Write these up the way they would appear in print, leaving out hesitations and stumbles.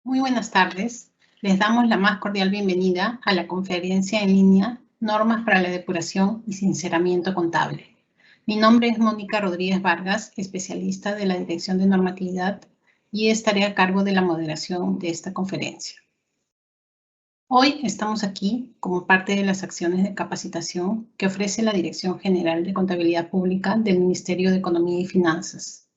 Muy buenas tardes. Les damos la más cordial bienvenida a la conferencia en línea Normas para la Depuración y Sinceramiento Contable. Mi nombre es Mónica Rodríguez Vargas, especialista de la Dirección de Normatividad, y estaré a cargo de la moderación de esta conferencia. Hoy estamos aquí como parte de las acciones de capacitación que ofrece la Dirección General de Contabilidad Pública del Ministerio de Economía y Finanzas,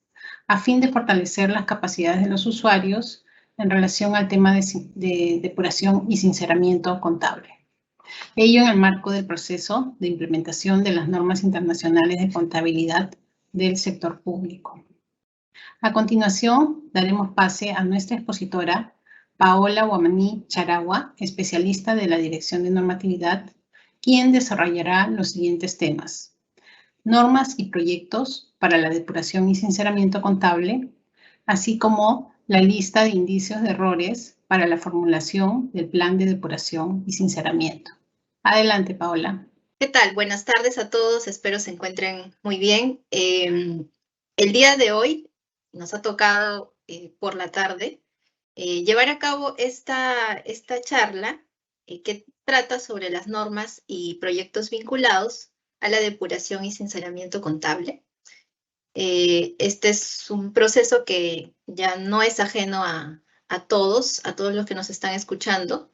a fin de fortalecer las capacidades de los usuarios en relación al tema de depuración y sinceramiento contable. Ello en el marco del proceso de implementación de las normas internacionales de contabilidad del sector público. A continuación, daremos pase a nuestra expositora, Paola Guamaní Charagua, especialista de la Dirección de Normatividad, quien desarrollará los siguientes temas: normas y proyectos para la depuración y sinceramiento contable, así como la lista de indicios de errores para la formulación del plan de depuración y sinceramiento. Adelante, Paola. ¿Qué tal? Buenas tardes a todos, espero se encuentren muy bien. El día de hoy nos ha tocado por la tarde llevar a cabo esta charla que trata sobre las normas y proyectos vinculados a la depuración y sinceramiento contable. Este es un proceso que ya no es ajeno a todos los que nos están escuchando.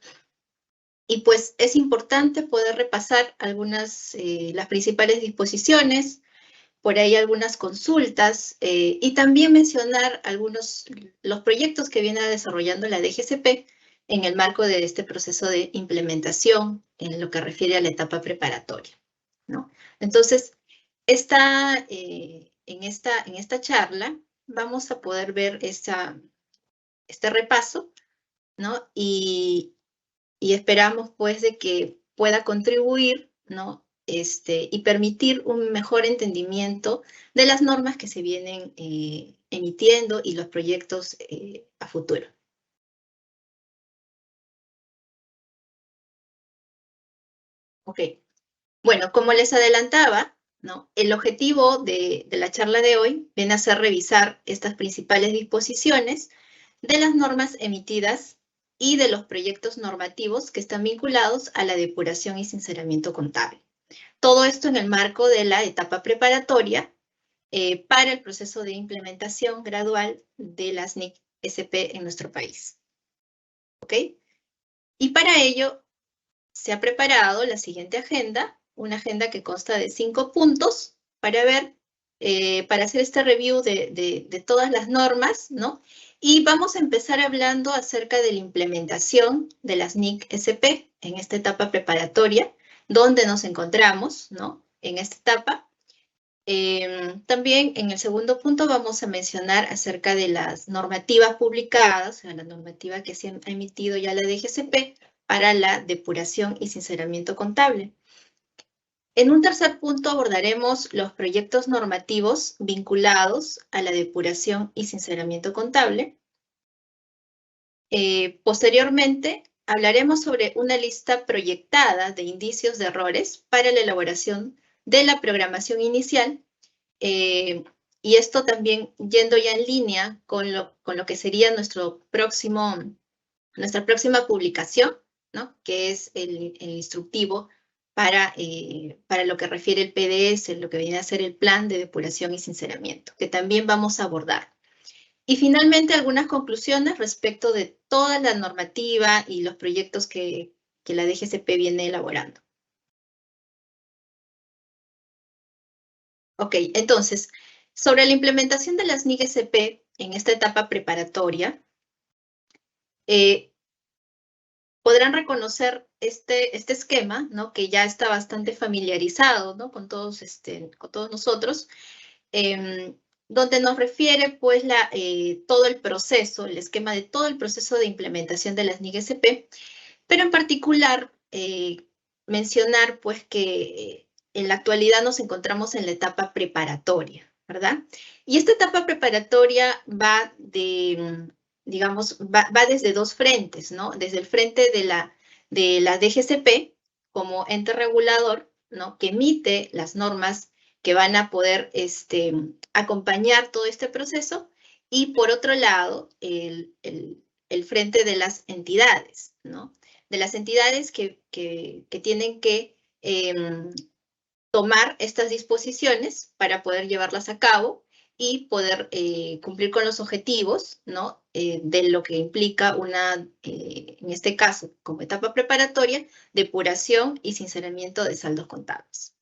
Y pues es importante poder repasar las principales disposiciones, por ahí algunas consultas y también mencionar los proyectos que viene desarrollando la DGCP en el marco de este proceso de implementación en lo que refiere a la etapa preparatoria, ¿no? Entonces, en esta charla vamos a poder ver este repaso, ¿no? Y esperamos pues de que pueda contribuir, ¿no? Y permitir un mejor entendimiento de las normas que se vienen emitiendo y los proyectos a futuro. Ok. Bueno, como les adelantaba, ¿no? El objetivo de la charla de hoy viene a ser revisar estas principales disposiciones de las normas emitidas y de los proyectos normativos que están vinculados a la depuración y sinceramiento contable. Todo esto en el marco de la etapa preparatoria para el proceso de implementación gradual de las NIC-SP en nuestro país. ¿Ok? Y para ello se ha preparado la siguiente agenda, una agenda que consta de 5 puntos para para hacer este review de todas las normas, ¿no? Y vamos a empezar hablando acerca de la implementación de las NIC-SP en esta etapa preparatoria, donde nos encontramos, ¿no? En esta etapa. También en el segundo punto vamos a mencionar acerca de las normativas publicadas, o sea, la normativa que se ha emitido ya la DGCP para la depuración y sinceramiento contable. En un tercer punto abordaremos los proyectos normativos vinculados a la depuración y sinceramiento contable. Posteriormente, hablaremos sobre una lista proyectada de indicios de errores para la elaboración de la programación inicial, y esto también yendo ya en línea con lo que sería nuestra próxima publicación, ¿no? Que es el instructivo para lo que refiere el PDS, lo que viene a ser el plan de depuración y sinceramiento, que también vamos a abordar. Y finalmente, algunas conclusiones respecto de toda la normativa y los proyectos que la DGCP viene elaborando. Ok, entonces, sobre la implementación de las NIC-SP en esta etapa preparatoria, podrán reconocer este esquema, ¿no? Que ya está bastante familiarizado, ¿no? Con todos nosotros, donde nos refiere pues todo el proceso, el esquema de todo el proceso de implementación de las NIC-SP, pero en particular mencionar pues que en la actualidad nos encontramos en la etapa preparatoria, ¿verdad? Y esta etapa preparatoria va desde dos frentes, ¿no? Desde el frente de la DGCP como ente regulador, ¿no? Que emite las normas que van a poder acompañar todo este proceso, y por otro lado, el frente de las entidades, ¿no? De las entidades que tienen que tomar estas disposiciones para poder llevarlas a cabo y poder cumplir con los objetivos, ¿no? De lo que implica en este caso, como etapa preparatoria, depuración y sinceramiento de saldos contables.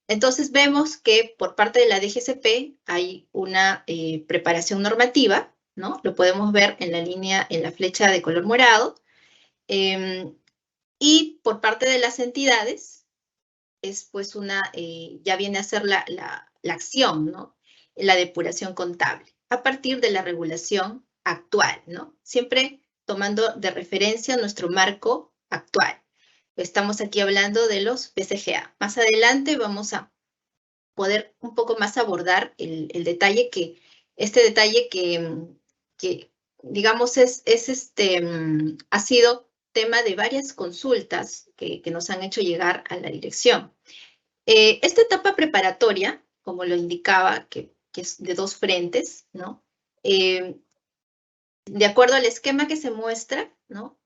Entonces vemos que por parte de la DGCP hay una preparación normativa, ¿no? Lo podemos ver en la línea, en la flecha de color morado. Y por parte de las entidades, es pues ya viene a ser la acción, ¿no? La depuración contable, a partir de la regulación actual, ¿no? Siempre tomando de referencia nuestro marco actual. Estamos aquí hablando de los PCGA. Más adelante vamos a poder un poco más abordar el detalle que digamos, ha sido tema de varias consultas que nos han hecho llegar a la dirección. Esta etapa preparatoria, como lo indicaba, que es de 2 frentes, ¿no? De acuerdo al esquema que se muestra, ¿no?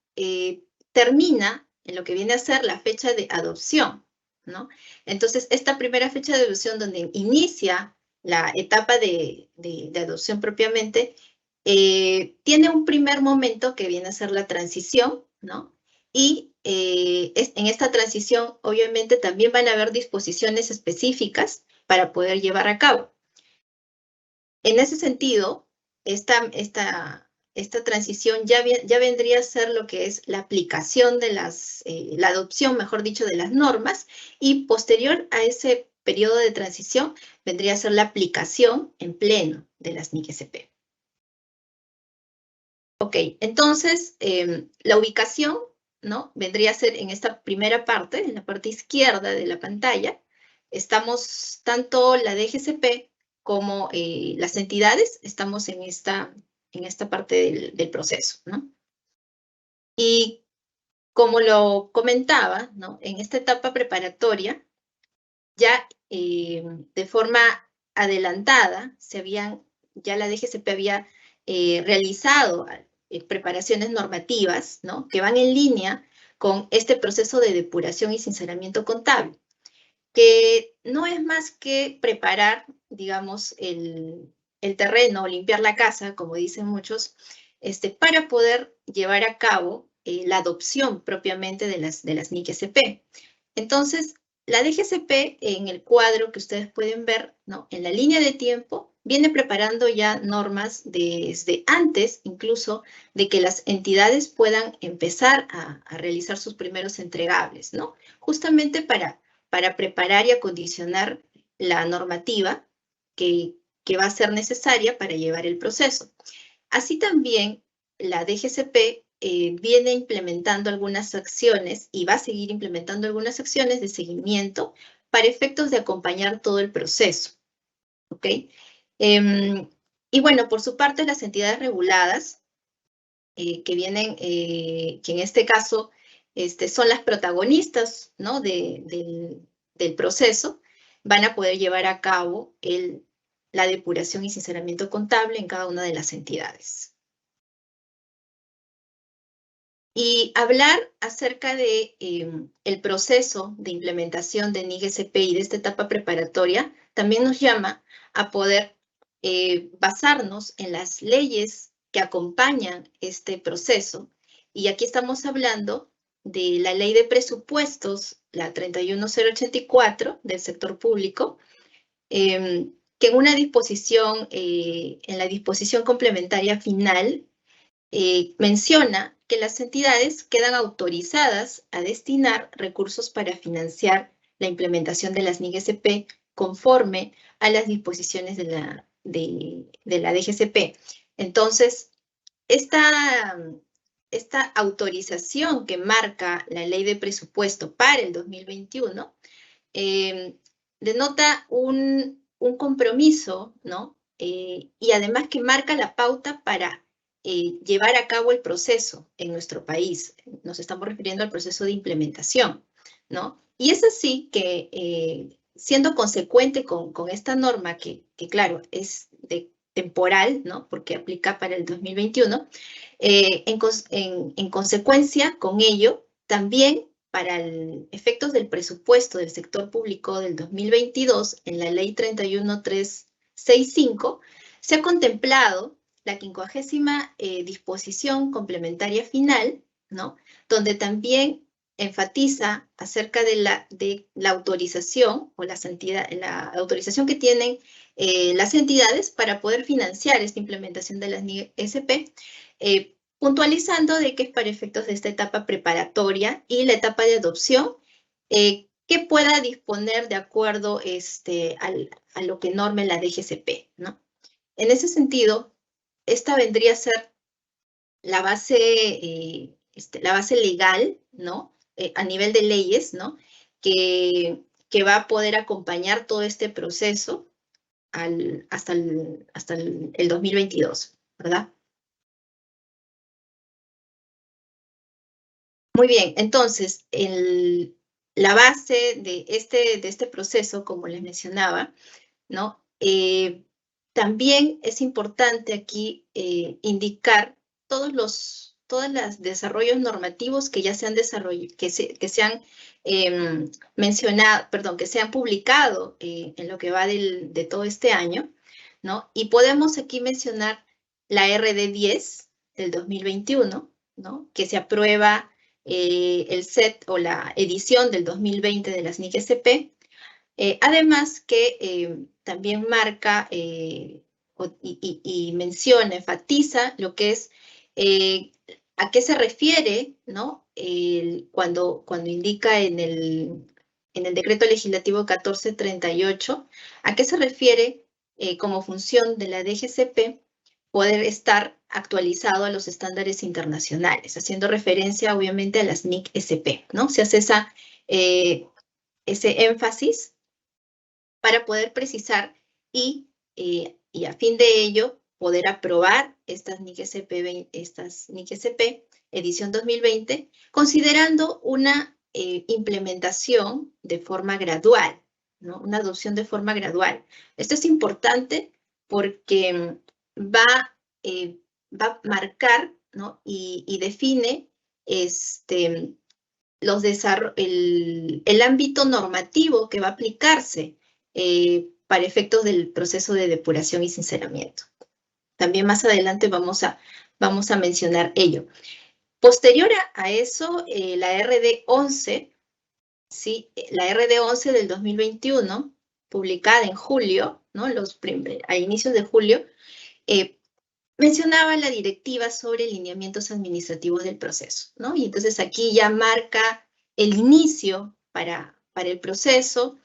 Termina en lo que viene a ser la fecha de adopción, ¿no? Entonces, esta primera fecha de adopción, donde inicia la etapa de adopción propiamente, tiene un primer momento que viene a ser la transición, ¿no? Y en esta transición, obviamente, también van a haber disposiciones específicas para poder llevar a cabo. En ese sentido, esta transición ya vendría a ser lo que es la aplicación de la adopción, mejor dicho, de las normas, y posterior a ese periodo de transición vendría a ser la aplicación en pleno de las NIC-SP. Ok, entonces, la ubicación, ¿no? Vendría a ser en esta primera parte, en la parte izquierda de la pantalla. Estamos, tanto la DGCP como las entidades, estamos en esta parte del proceso, ¿no? Y como lo comentaba, ¿no? En esta etapa preparatoria, ya de forma adelantada, ya la DGCP había realizado preparaciones normativas, ¿no? Que van en línea con este proceso de depuración y sinceramiento contable, que no es más que preparar, digamos, el terreno, limpiar la casa, como dicen muchos, para poder llevar a cabo la adopción propiamente de las NIC-SP. Entonces, la DGCP, en el cuadro que ustedes pueden ver, ¿no? En la línea de tiempo, viene preparando ya normas desde antes, incluso, de que las entidades puedan empezar a realizar sus primeros entregables, ¿no? Justamente para preparar y acondicionar la normativa que va a ser necesaria para llevar el proceso. Así también, la DGCP viene implementando algunas acciones y va a seguir implementando algunas acciones de seguimiento para efectos de acompañar todo el proceso, ¿ok? Y bueno, por su parte, las entidades reguladas, que en este caso son las protagonistas, ¿no? del proceso, van a poder llevar a cabo la depuración y sinceramiento contable en cada una de las entidades. Y hablar acerca de el proceso de implementación de NIC-SP y de esta etapa preparatoria también nos llama a poder basarnos en las leyes que acompañan este proceso. Y aquí estamos hablando de la Ley de Presupuestos, la 31084 del sector público, que en una disposición, en la disposición complementaria final, menciona que las entidades quedan autorizadas a destinar recursos para financiar la implementación de las NIC-SP conforme a las disposiciones de la DGCP. Entonces, esta autorización que marca la Ley de Presupuesto para el 2021 denota un compromiso, ¿no? Y además que marca la pauta para llevar a cabo el proceso en nuestro país. Nos estamos refiriendo al proceso de implementación, ¿no? Y es así que, siendo consecuente con esta norma, que claro, es de temporal, ¿no? Porque aplica para el 2021. En consecuencia, con ello, también para efectos del presupuesto del sector público del 2022, en la Ley 31365, se ha contemplado la 50ª disposición complementaria final, ¿no? Donde también enfatiza acerca de la autorización o la autorización que tienen las entidades para poder financiar esta implementación de las NIC-SP, puntualizando de que es para efectos de esta etapa preparatoria y la etapa de adopción, que pueda disponer de acuerdo a lo que norme la DGCP, ¿no? En ese sentido, esta vendría a ser la base legal, ¿no? A nivel de leyes, ¿no? Que va a poder acompañar todo este proceso hasta el 2022, ¿verdad? Muy bien, entonces, la base de este proceso, como les mencionaba, ¿no? También es importante aquí indicar todos los desarrollos normativos que ya se han desarrollado, que se han mencionado, perdón, que se han publicado en lo que va de todo este año, ¿no? Y podemos aquí mencionar la RD 10 del 2021, ¿no? Que se aprueba el set o la edición del 2020 de las NIC-SP. Además que también marca y menciona, enfatiza lo que es a qué se refiere, ¿no? Cuando indica en el decreto legislativo 1438, a qué se refiere como función de la DGCP poder estar actualizado a los estándares internacionales, haciendo referencia obviamente a las NIC-SP, ¿no? Se hace ese énfasis para poder precisar y a fin de ello poder aprobar estas NIC-SP edición 2020, considerando una implementación de forma gradual, ¿no? Una adopción de forma gradual. Esto es importante porque va a marcar, ¿no? y define el ámbito normativo que va a aplicarse para efectos del proceso de depuración y sinceramiento. También más adelante vamos a mencionar ello. Posterior a eso, la RD 11, ¿sí? La RD 11 del 2021, publicada en julio, ¿no? A inicios de julio, mencionaba la directiva sobre lineamientos administrativos del proceso, ¿no? Y entonces aquí ya marca el inicio para el proceso.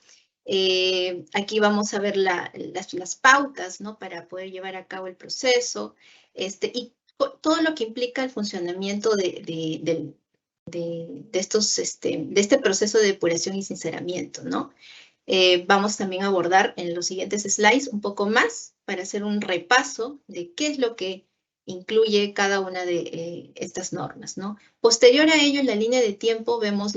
Aquí vamos a ver las pautas, ¿no? Para poder llevar a cabo el proceso, y todo lo que implica el funcionamiento de este proceso de depuración y sinceramiento, ¿no? Vamos también a abordar en los siguientes slides un poco más para hacer un repaso de qué es lo que incluye cada una de estas normas, ¿no? Posterior a ello, en la línea de tiempo, vemos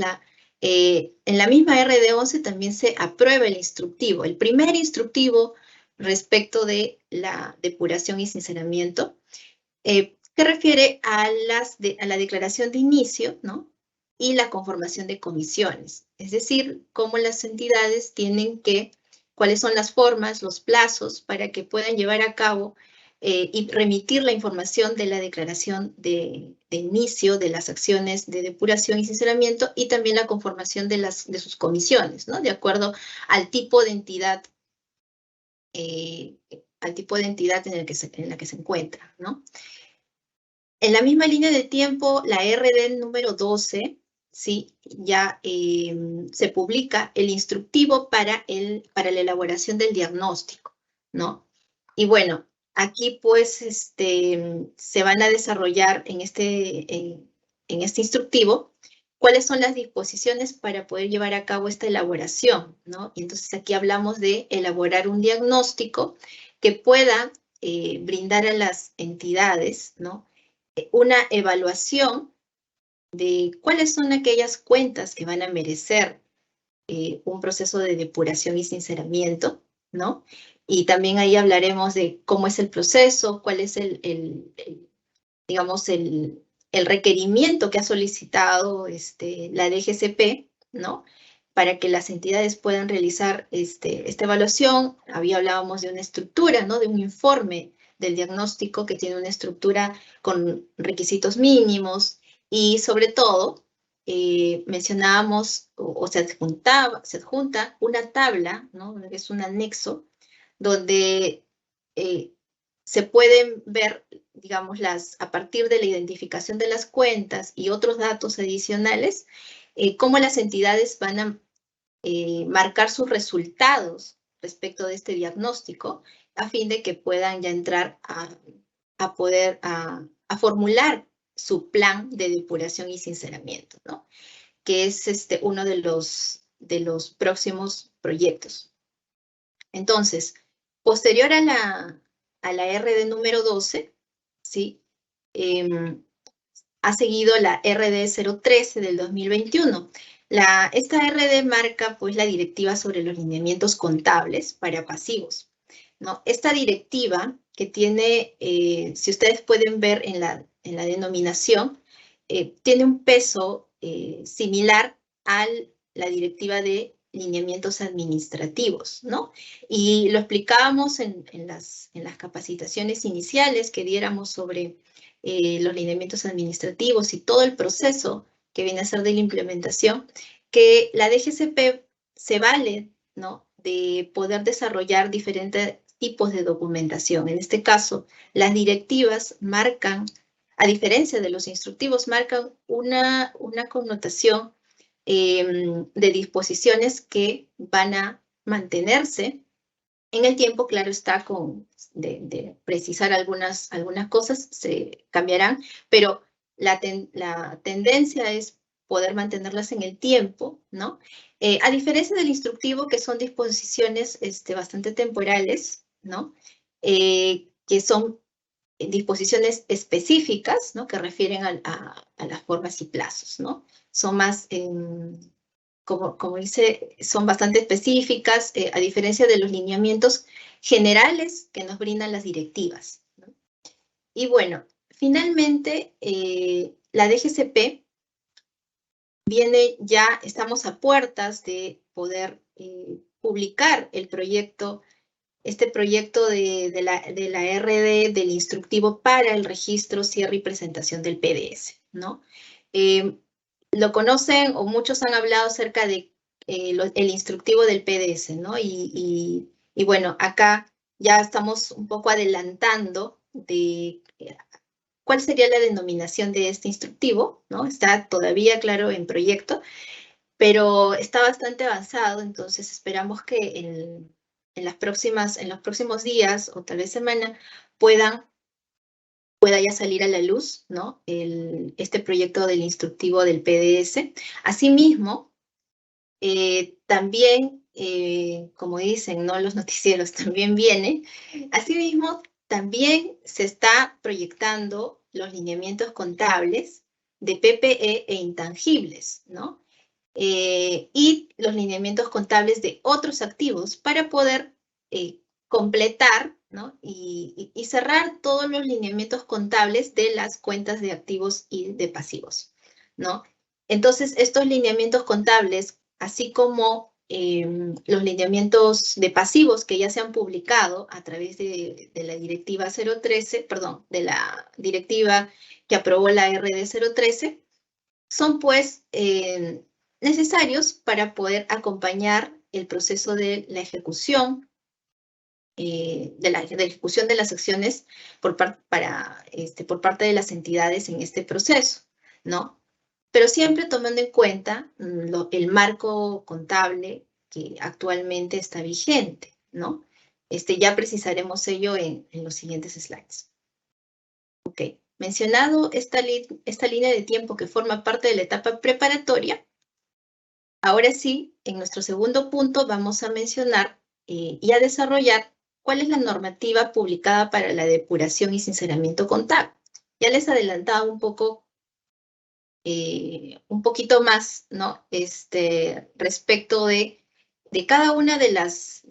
en la misma RD 11 también se aprueba el instructivo, el primer instructivo respecto de la depuración y sinceramiento, que refiere a la declaración de inicio, ¿no? Y la conformación de comisiones, es decir, cómo las entidades cuáles son las formas, los plazos para que puedan llevar a cabo y remitir la información de la declaración de inicio de las acciones de depuración y sinceramiento y también la conformación de sus comisiones, ¿no? De acuerdo al tipo de entidad, en la que se encuentra, ¿no? En la misma línea de tiempo, la RD número 12, ¿sí? Ya se publica el instructivo para la elaboración del diagnóstico, ¿no? Y bueno, aquí pues se van a desarrollar en este instructivo cuáles son las disposiciones para poder llevar a cabo esta elaboración, ¿no? Y entonces aquí hablamos de elaborar un diagnóstico que pueda brindar a las entidades, ¿no? Una evaluación de cuáles son aquellas cuentas que van a merecer un proceso de depuración y sinceramiento, ¿no? Y también ahí hablaremos de cómo es el proceso, cuál es digamos, el requerimiento que ha solicitado la DGCP, ¿no? Para que las entidades puedan realizar esta evaluación. Hablábamos de una estructura, ¿no? De un informe del diagnóstico que tiene una estructura con requisitos mínimos y sobre todo mencionábamos o se adjunta una tabla, ¿no? Es un anexo donde se pueden ver, digamos, a partir de la identificación de las cuentas y otros datos adicionales, cómo las entidades van a marcar sus resultados respecto de este diagnóstico, a fin de que puedan ya entrar a poder formular su plan de depuración y sinceramiento, ¿no? Que es uno de los próximos proyectos. Entonces, posterior a la RD número 12, ¿sí? Ha seguido la RD 013 del 2021. Esta RD marca pues la directiva sobre los lineamientos contables para pasivos, ¿no? Esta directiva que tiene, si ustedes pueden ver en la denominación, tiene un peso similar a la directiva de lineamientos administrativos, ¿no? Y lo explicábamos en las capacitaciones iniciales que diéramos sobre los lineamientos administrativos y todo el proceso que viene a ser de la implementación, que la DGCP se vale, ¿no? De poder desarrollar diferentes tipos de documentación. En este caso, las directivas marcan, a diferencia de los instructivos, marcan una connotación de disposiciones que van a mantenerse en el tiempo. Claro está, de precisar algunas cosas, se cambiarán, pero la tendencia es poder mantenerlas en el tiempo, ¿no? A diferencia del instructivo, que son disposiciones bastante temporales, ¿no? Que son disposiciones específicas, ¿no? Que refieren a las formas y plazos, ¿no? Son más, como dice, son bastante específicas, a diferencia de los lineamientos generales que nos brindan las directivas, ¿no? Y bueno, finalmente, la DGCP viene ya, estamos a puertas de poder publicar el proyecto, este proyecto de la RD del instructivo para el registro, cierre y presentación del PDS, ¿no? Lo conocen o muchos han hablado acerca de el instructivo del PDS, ¿no? Y bueno, acá ya estamos un poco adelantando de cuál sería la denominación de este instructivo, ¿no? Está todavía, claro, en proyecto, pero está bastante avanzado, entonces esperamos que en los próximos días o tal vez semana pueda ya salir a la luz, ¿no? Este proyecto del instructivo del PDS. Asimismo, también, como dicen, ¿no? Los noticieros también viene. Asimismo, también se está proyectando los lineamientos contables de PPE e intangibles, ¿no? Y los lineamientos contables de otros activos para poder completar, ¿no? y cerrar todos los lineamientos contables de las cuentas de activos y de pasivos, ¿no? Entonces, estos lineamientos contables, así como los lineamientos de pasivos que ya se han publicado a través de la directiva 013, perdón, de la directiva que aprobó la RD 013, son pues necesarios para poder acompañar el proceso de la ejecución, de la ejecución de las acciones por parte de las entidades en este proceso, ¿no? Pero siempre tomando en cuenta el marco contable que actualmente está vigente, ¿no? Ya precisaremos ello en los siguientes slides. Ok, mencionado esta línea de tiempo que forma parte de la etapa preparatoria, ahora sí, en nuestro segundo punto vamos a mencionar y a desarrollar cuál es la normativa publicada para la depuración y sinceramiento contable. Ya les adelantaba un poquito más, ¿no? Respecto de cada una de las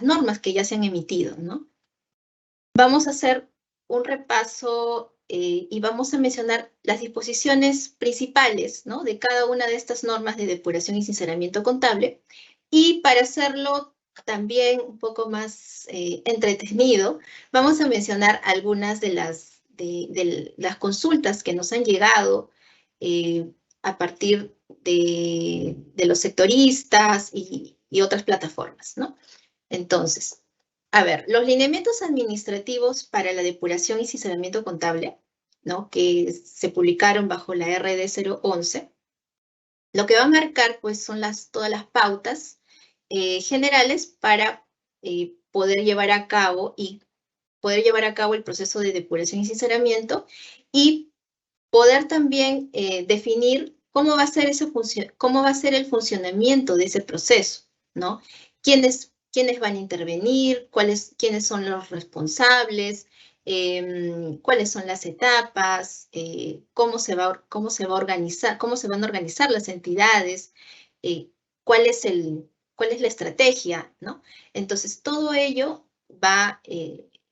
normas que ya se han emitido, ¿no? Vamos a hacer un repaso y vamos a mencionar las disposiciones principales, ¿no?, de cada una de estas normas de depuración y sinceramiento contable. Y para hacerlo también un poco más entretenido, vamos a mencionar algunas de las consultas que nos han llegado a partir de los sectoristas y otras plataformas, ¿no? Entonces, a ver, los lineamientos administrativos para la depuración y sinceramiento contable, ¿no?, que se publicaron bajo la RD 011, lo que va a marcar, pues, son todas las pautas generales para poder llevar a cabo el proceso de depuración y sinceramiento, y poder también definir cómo va a ser el funcionamiento de ese proceso, ¿no? ¿Quiénes van a intervenir? ¿Quiénes son los responsables? ¿Cuáles son las etapas? ¿Cómo se van a organizar las entidades? ¿Cuál es la estrategia, ¿no? Entonces, todo ello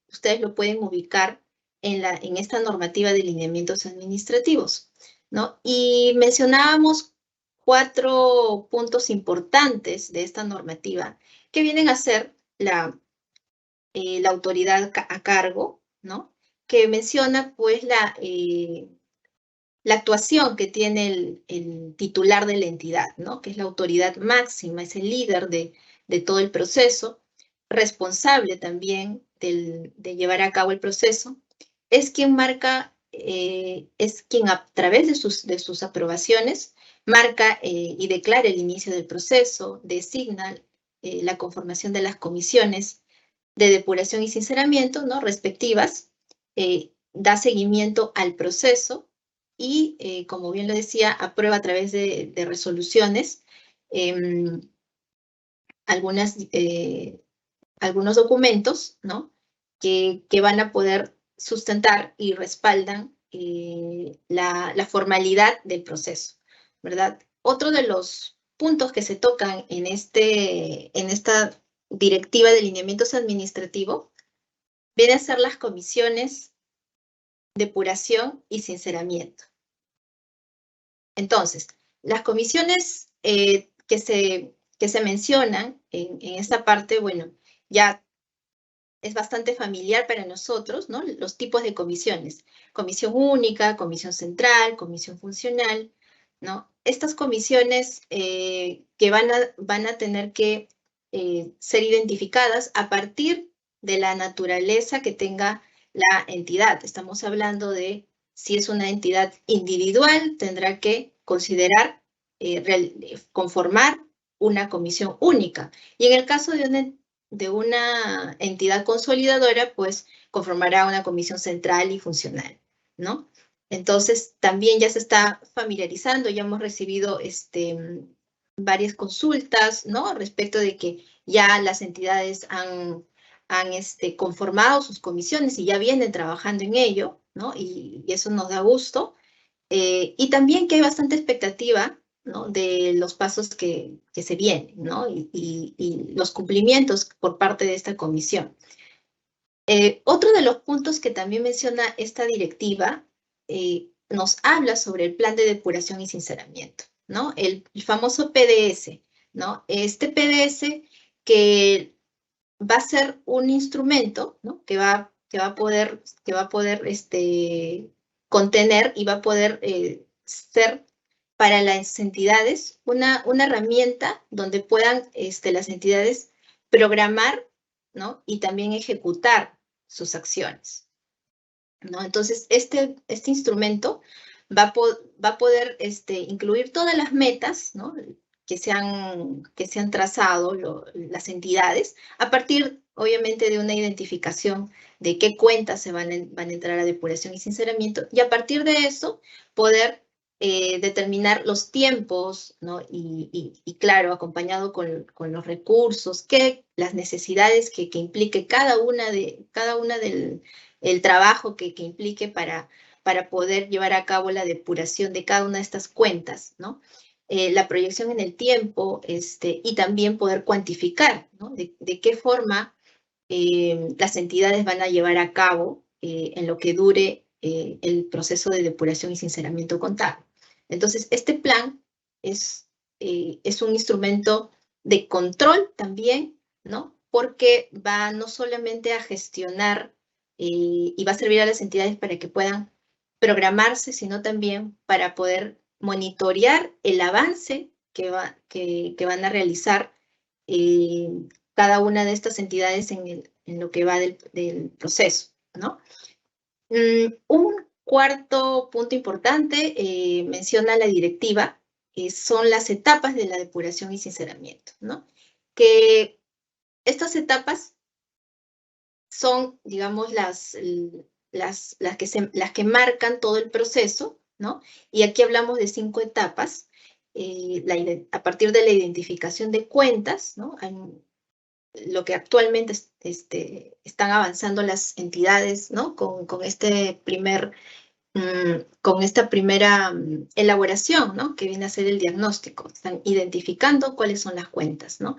ustedes lo pueden ubicar en esta normativa de lineamientos administrativos, ¿no? Y mencionábamos 4 puntos importantes de esta normativa que vienen a ser la autoridad a cargo, ¿no?, que menciona, pues, la actuación que tiene el titular de la entidad, ¿no?, que es la autoridad máxima, es el líder de todo el proceso, responsable también de llevar a cabo el proceso. Es quien marca, es quien a través de sus aprobaciones marca y declara el inicio del proceso, designa la conformación de las comisiones de depuración y sinceramiento, ¿no?, respectivas, da seguimiento al proceso y, como bien lo decía, aprueba a través de resoluciones algunos documentos, ¿no?, que van a poder sustentar y respaldan la formalidad del proceso, ¿verdad? Otro de los puntos que se tocan en esta directiva de lineamientos administrativos viene a ser las comisiones de depuración y sinceramiento. Entonces, las comisiones que se mencionan en esta parte, bueno, ya es bastante familiar para nosotros, ¿no?, los tipos de comisiones: comisión única, comisión central, comisión funcional, ¿no? Estas comisiones que van a tener que ser identificadas a partir de la naturaleza que tenga la entidad. Estamos hablando de, si es una entidad individual, tendrá que considerar conformar una comisión única. Y en el caso de una entidad consolidadora, pues conformará una comisión central y funcional, ¿no? Entonces, también ya se está familiarizando, ya hemos recibido varias consultas, ¿no?, respecto de que ya las entidades han conformado sus comisiones y ya vienen trabajando en ello, ¿no? Y eso nos da gusto. Y también que hay bastante expectativa, ¿no?, de los pasos que se vienen, ¿no?, y los cumplimientos por parte de esta comisión. Otro de los puntos que también menciona esta directiva nos habla sobre el plan de depuración y sinceramiento, ¿no?, el famoso PDS, ¿no? Este PDS que va a ser un instrumento, ¿no?, que va a poder contener y va a poder ser para las entidades una herramienta donde puedan las entidades programar, ¿no?, y también ejecutar sus acciones, ¿no? Entonces, este instrumento va a poder incluir todas las metas, ¿no?, que se han trazado las entidades, a partir, obviamente, de una identificación de qué cuentas se van a entrar a depuración y sinceramiento, y a partir de eso poder determinar los tiempos, ¿no?, y claro, acompañado con los recursos, las necesidades que implique cada una del trabajo que implique para poder llevar a cabo la depuración de cada una de estas cuentas, ¿no? la proyección en el tiempo, y también poder cuantificar, ¿no? De qué forma las entidades van a llevar a cabo en lo que dure el proceso de depuración y sinceramiento contable. Entonces, este plan es un instrumento de control también, ¿no? Porque va no solamente a gestionar y va a servir a las entidades para que puedan programarse, sino también para poder monitorear el avance que van a realizar cada una de estas entidades en lo que va del proceso, ¿no? Un cuarto punto importante menciona la directiva, son las etapas de la depuración y sinceramiento, ¿no? Que estas etapas son, digamos, las que marcan todo el proceso, ¿no? Y aquí hablamos de 5 etapas, a partir de la identificación de cuentas, ¿no? Lo que actualmente están avanzando las entidades, ¿no? Con esta primera elaboración, ¿no? Que viene a ser el diagnóstico. Están identificando cuáles son las cuentas, ¿no?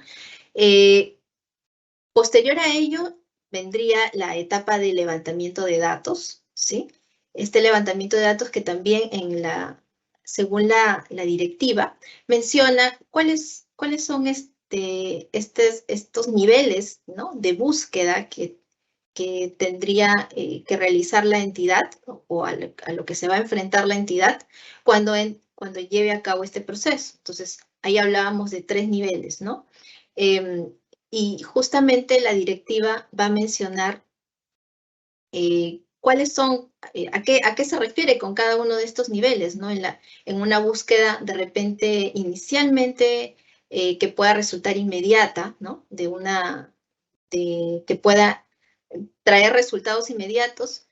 Posterior a ello, vendría la etapa de levantamiento de datos, ¿sí? Este levantamiento de datos que también según la directiva, menciona cuáles son estos niveles, ¿no? De búsqueda que tendría que realizar la entidad o a lo que se va a enfrentar la entidad cuando lleve a cabo este proceso. Entonces, ahí hablábamos de 3 niveles, ¿no? Y justamente la directiva va a mencionar cuáles son, a qué se refiere con cada uno de estos niveles, ¿no? En una búsqueda de repente inicialmente que pueda resultar inmediata, ¿no? Que pueda traer resultados inmediatos,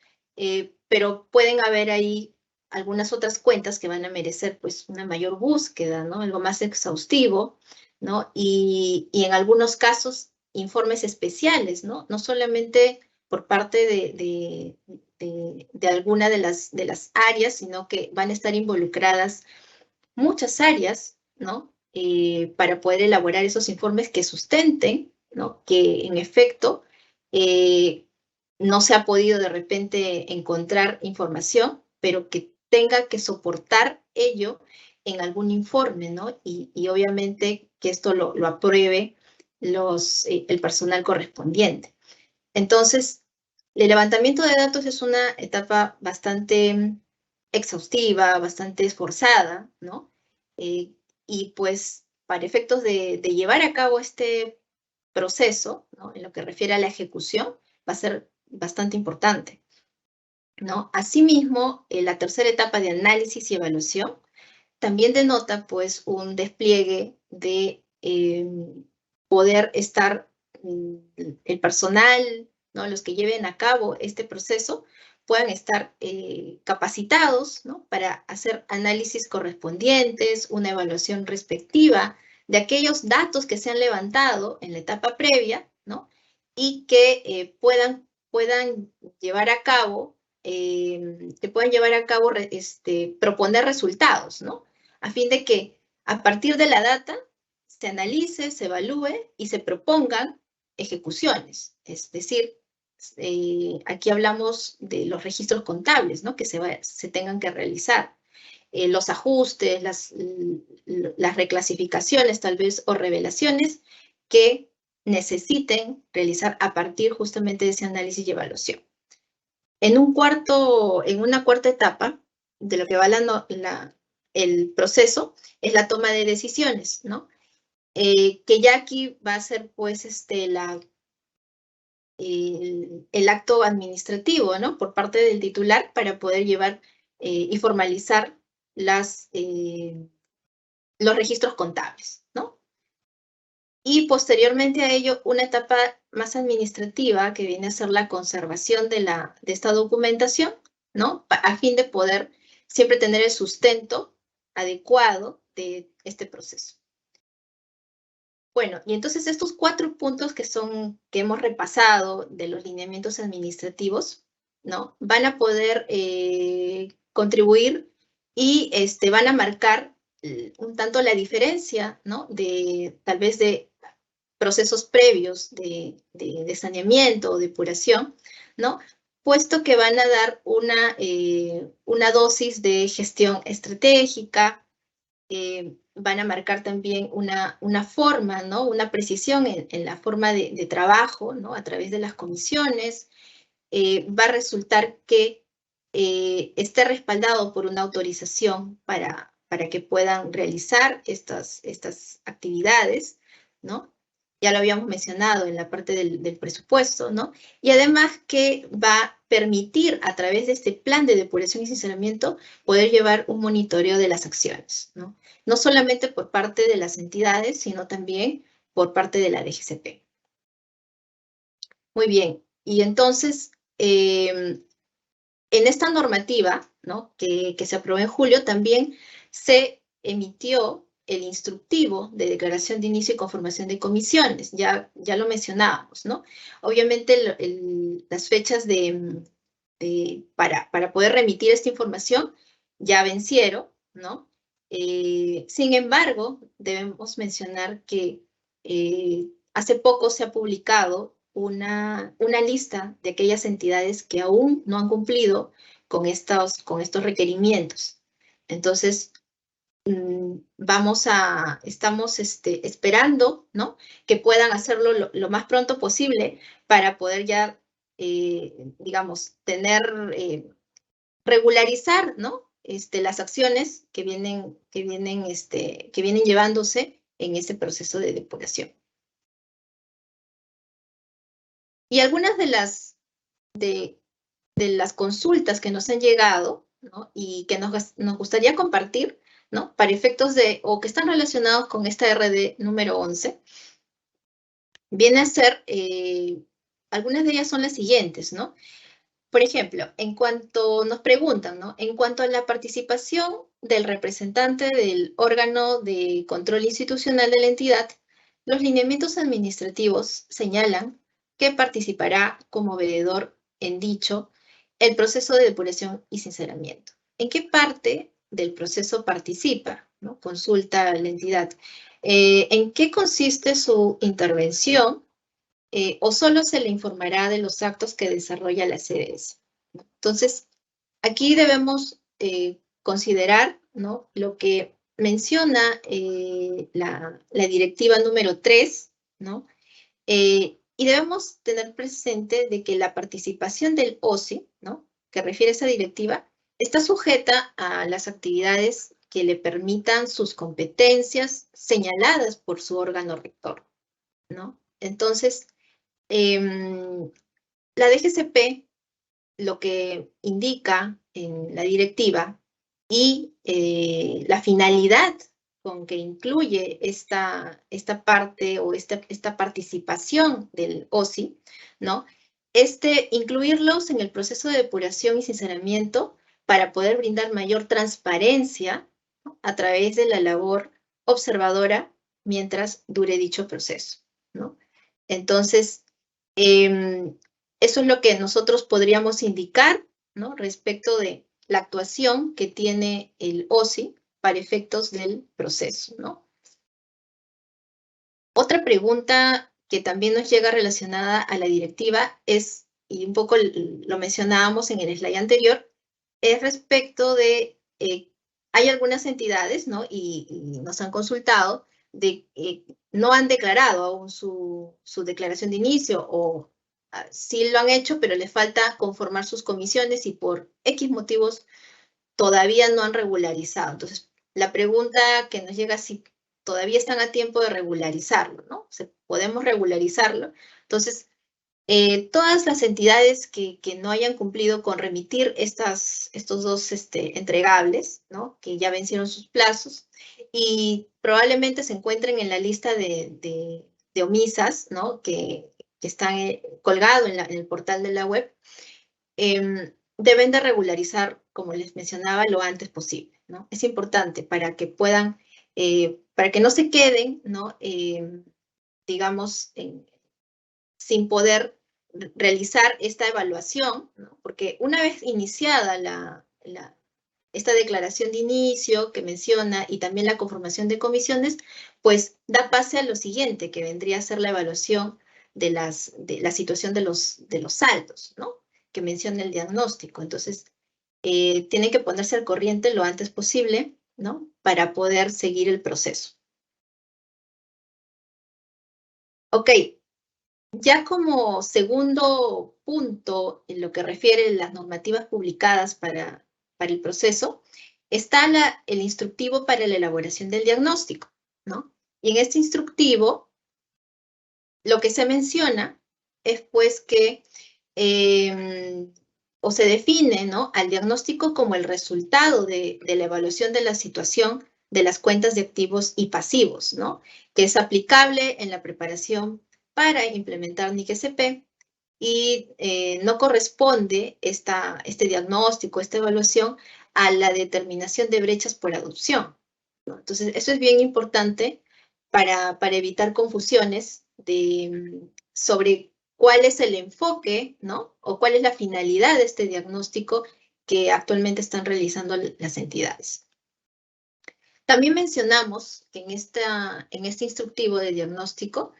pero pueden haber ahí algunas otras cuentas que van a merecer pues una mayor búsqueda, ¿no? Algo más exhaustivo, ¿no? Y en algunos casos informes especiales, ¿no? No solamente por parte de alguna de las áreas, sino que van a estar involucradas muchas áreas, ¿no? Para poder elaborar esos informes que sustenten, ¿no? Que en efecto no se ha podido de repente encontrar información, pero que tenga que soportar ello en algún informe, ¿no? Y obviamente que esto lo apruebe el personal correspondiente. Entonces, el levantamiento de datos es una etapa bastante exhaustiva, bastante esforzada, ¿no? Y pues para efectos de llevar a cabo este proceso, ¿no? En lo que refiere a la ejecución, va a ser bastante importante, ¿no? Asimismo, la tercera etapa de análisis y evaluación también denota pues un despliegue de poder estar el personal, ¿no? Los que lleven a cabo este proceso puedan estar capacitados, ¿no? Para hacer análisis correspondientes, una evaluación respectiva de aquellos datos que se han levantado en la etapa previa, ¿no? Y que puedan llevar a cabo, proponer resultados, ¿no? A fin de que a partir de la data se analice, se evalúe y se propongan ejecuciones. Es decir, aquí hablamos de los registros contables, ¿no? Que se tengan que realizar. Los ajustes, las reclasificaciones tal vez o revelaciones que necesiten realizar a partir justamente de ese análisis y evaluación. En una cuarta etapa de lo que va el proceso es la toma de decisiones, ¿no? Que ya aquí va a ser pues el acto administrativo, ¿no? Por parte del titular para poder llevar y formalizar los registros contables, ¿no? Y posteriormente a ello, una etapa más administrativa que viene a ser la conservación de esta documentación, ¿no? A fin de poder siempre tener el sustento adecuado de este proceso. Bueno, y entonces estos 4 puntos que hemos repasado de los lineamientos administrativos, ¿no? Van a poder contribuir y van a marcar un tanto la diferencia, ¿no? Tal vez de procesos previos de saneamiento o depuración, ¿no? Puesto que van a dar una dosis de gestión estratégica, van a marcar también una forma, ¿no? Una precisión en la forma de trabajo, ¿no? A través de las comisiones. Va a resultar que esté respaldado por una autorización para que puedan realizar estas actividades, ¿no? Ya lo habíamos mencionado en la parte del presupuesto, ¿no? Y además que va a permitir a través de este plan de depuración y sinceramiento poder llevar un monitoreo de las acciones, ¿no? No solamente por parte de las entidades, sino también por parte de la DGCP. Muy bien, y entonces, en esta normativa, ¿no? que se aprobó en julio, también se emitió el instructivo de declaración de inicio y conformación de comisiones. Ya lo mencionábamos, ¿no? Obviamente las fechas para poder remitir esta información ya vencieron, ¿no? Sin embargo, debemos mencionar que hace poco se ha publicado una lista de aquellas entidades que aún no han cumplido con estos requerimientos. Entonces, estamos esperando, ¿no? Que puedan hacerlo lo más pronto posible para poder ya, digamos, regularizar, ¿no? Las acciones que vienen llevándose en ese proceso de depuración. Y algunas de las consultas que nos han llegado, ¿no? Y que nos gustaría compartir, ¿no? Para efectos o que están relacionados con esta RD número 11, viene a ser, algunas de ellas son las siguientes, ¿no? Por ejemplo, en cuanto nos preguntan, ¿no? En cuanto a la participación del representante del órgano de control institucional de la entidad, los lineamientos administrativos señalan que participará como veedor en dicho el proceso de depuración y sinceramiento. ¿En qué parte del proceso participa? ¿No? Consulta la entidad. ¿En qué consiste su intervención? O solo se le informará de los actos que desarrolla la CDS. Entonces, aquí debemos considerar, ¿no? Lo que menciona la directiva número 3, ¿no? Y debemos tener presente de que la participación del OSI, ¿no? Que refiere a esa directiva, está sujeta a las actividades que le permitan sus competencias señaladas por su órgano rector, ¿no? Entonces, la DGCP lo que indica en la directiva y la finalidad con que incluye esta parte o esta participación del OSI, ¿no? Incluirlos en el proceso de depuración y sinceramiento para poder brindar mayor transparencia, ¿no? A través de la labor observadora mientras dure dicho proceso, ¿no? Entonces, eso es lo que nosotros podríamos indicar, ¿no? Respecto de la actuación que tiene el OSI para efectos del proceso, ¿no? Otra pregunta que también nos llega relacionada a la directiva es, y un poco lo mencionábamos en el slide anterior, es respecto de, hay algunas entidades, ¿no? Y nos han consultado de no han declarado aún su declaración de inicio o sí lo han hecho, pero les falta conformar sus comisiones y por X motivos todavía no han regularizado. Entonces, la pregunta que nos llega es si todavía están a tiempo de regularizarlo, ¿no? ¿Podemos regularizarlo? Entonces, todas las entidades que no hayan cumplido con remitir estos dos entregables, ¿no? Que ya vencieron sus plazos y probablemente se encuentren en la lista de omisas, ¿no? Que están colgado en el portal de la web, deben de regularizar, como les mencionaba, lo antes posible, ¿no? Es importante para que puedan, para que no se queden, ¿no? Digamos, sin poder realizar esta evaluación, ¿no? Porque una vez iniciada esta declaración de inicio que menciona y también la conformación de comisiones, pues da pase a lo siguiente, que vendría a ser la evaluación de la situación de los saldos, ¿no? Que menciona el diagnóstico. Entonces, tienen que ponerse al corriente lo antes posible, ¿no? Para poder seguir el proceso. Ok, ya como segundo punto en lo que refiere a las normativas publicadas para el proceso, está el instructivo para la elaboración del diagnóstico, ¿no? Y en este instructivo, lo que se menciona es pues que o se define, ¿no?, al diagnóstico como el resultado de la evaluación de la situación de las cuentas de activos y pasivos, ¿no?, que es aplicable en la preparación para implementar NIC-SP y no corresponde este diagnóstico, esta evaluación a la determinación de brechas por adopción, ¿no? Entonces, eso es bien importante para evitar confusiones sobre cuál es el enfoque, ¿no? O cuál es la finalidad de este diagnóstico que actualmente están realizando las entidades. También mencionamos que en este instructivo de diagnóstico,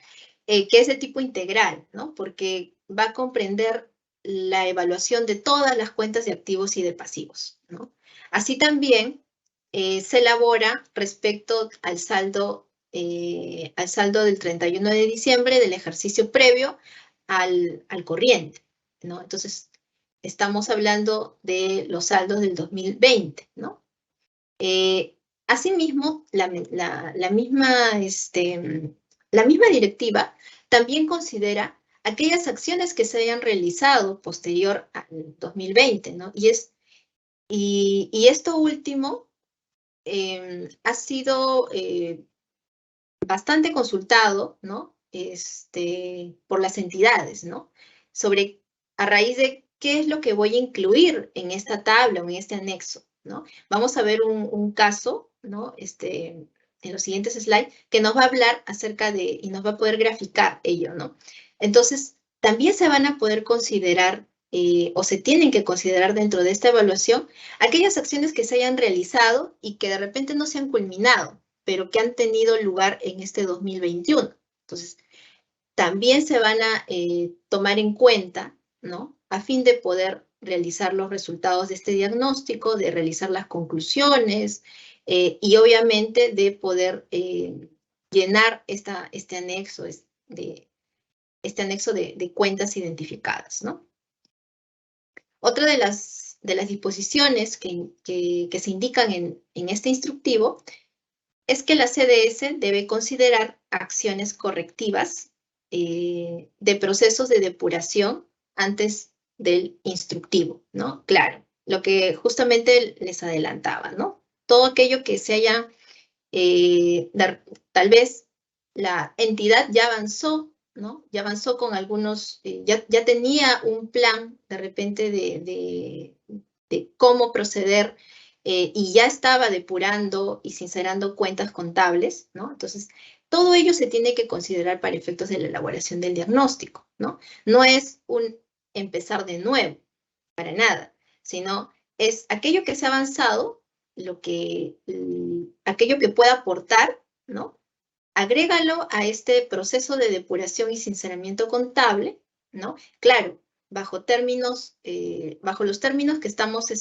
que es de tipo integral, ¿no? Porque va a comprender la evaluación de todas las cuentas de activos y de pasivos, ¿no? Así también se elabora respecto al saldo del 31 de diciembre del ejercicio previo al corriente, ¿no? Entonces, estamos hablando de los saldos del 2020, ¿no? Asimismo, la misma directiva también considera aquellas acciones que se hayan realizado posterior al 2020, ¿no? Y esto último ha sido bastante consultado, ¿no? Por las entidades, ¿no? Sobre a raíz de qué es lo que voy a incluir en esta tabla o en este anexo, ¿no? Vamos a ver un caso, ¿no? En los siguientes slides, que nos va a hablar acerca y nos va a poder graficar ello, ¿no? Entonces, también se van a poder considerar o se tienen que considerar dentro de esta evaluación aquellas acciones que se hayan realizado y que de repente no se han culminado, pero que han tenido lugar en este 2021. Entonces, también se van a tomar en cuenta, ¿no? A fin de poder realizar los resultados de este diagnóstico, de realizar las conclusiones y obviamente de poder llenar este anexo de cuentas identificadas, ¿no? Otra de las disposiciones que se indican en este instructivo es que la CDS debe considerar acciones correctivas de procesos de depuración antes del instructivo, ¿no? Claro, lo que justamente les adelantaba, ¿no? Todo aquello que se haya, tal vez la entidad ya avanzó, ¿no? Ya avanzó con algunos, ya tenía un plan de repente de cómo proceder y ya estaba depurando y sincerando cuentas contables, ¿no? Entonces, todo ello se tiene que considerar para efectos de la elaboración del diagnóstico, ¿no? No es un empezar de nuevo, para nada, sino es aquello que se ha avanzado, aquello que pueda aportar, ¿no? Agrégalo a este proceso de depuración y sinceramiento contable, ¿no? Claro, bajo los términos que estamos, que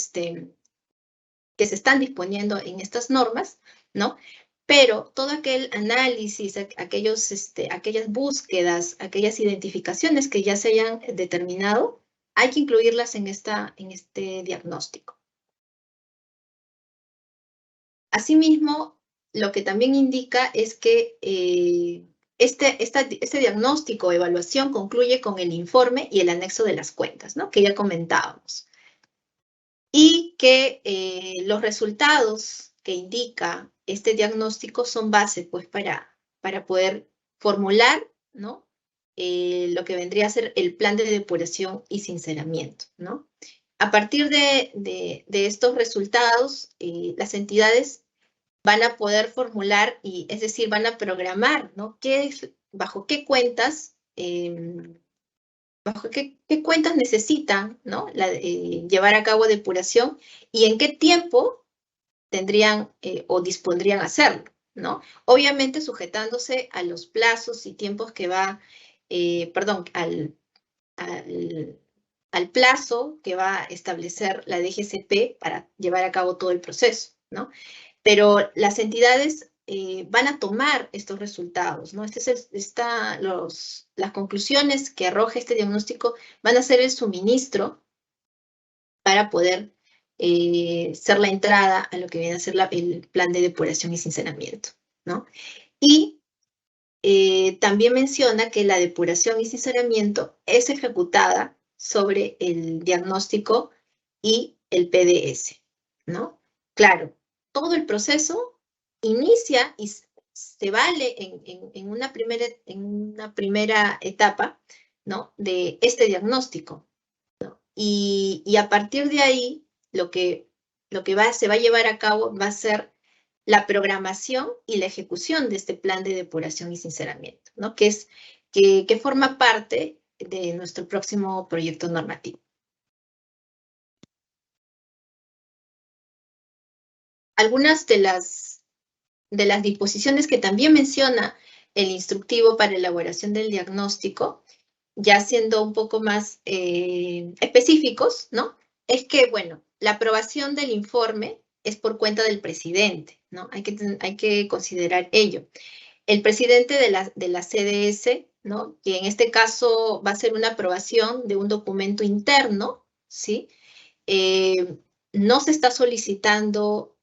se están disponiendo en estas normas, ¿no? Pero todo aquel análisis, aquellas búsquedas, aquellas identificaciones que ya se hayan determinado, hay que incluirlas en este diagnóstico. Asimismo, lo que también indica es que este diagnóstico o evaluación concluye con el informe y el anexo de las cuentas, ¿no? Que ya comentábamos. Y que los resultados que indica este diagnóstico son base, pues, para poder formular, ¿no? Lo que vendría a ser el plan de depuración y sinceramiento, ¿no? A partir de estos resultados, las entidades van a poder formular, es decir, van a programar, ¿no? Bajo qué cuentas bajo qué cuentas necesitan, ¿no? Llevar a cabo depuración y en qué tiempo tendrían o dispondrían hacerlo, ¿no? Obviamente sujetándose a los plazos y tiempos que va, al plazo que va a establecer la DGCP para llevar a cabo todo el proceso, ¿no? Pero las entidades van a tomar estos resultados, ¿no? Las conclusiones que arroja este diagnóstico van a ser el suministro para poder ser la entrada a lo que viene a ser el plan de depuración y sinceramiento, ¿no? Y también menciona que la depuración y sinceramiento es ejecutada sobre el diagnóstico y el PDS, ¿no? Claro, todo el proceso inicia y se vale en una primera etapa, ¿no? De este diagnóstico, ¿no? Y a partir de ahí, lo que se va a llevar a cabo va a ser la programación y la ejecución de este plan de depuración y sinceramiento, ¿no? Que forma parte de nuestro próximo proyecto normativo. Algunas de las disposiciones que también menciona el instructivo para elaboración del diagnóstico, ya siendo un poco más específicos, ¿no? Es que, bueno, la aprobación del informe es por cuenta del presidente, ¿no? Hay que considerar ello. El presidente de la CDS, ¿no? Que en este caso va a ser una aprobación de un documento interno, ¿sí? No se está solicitando,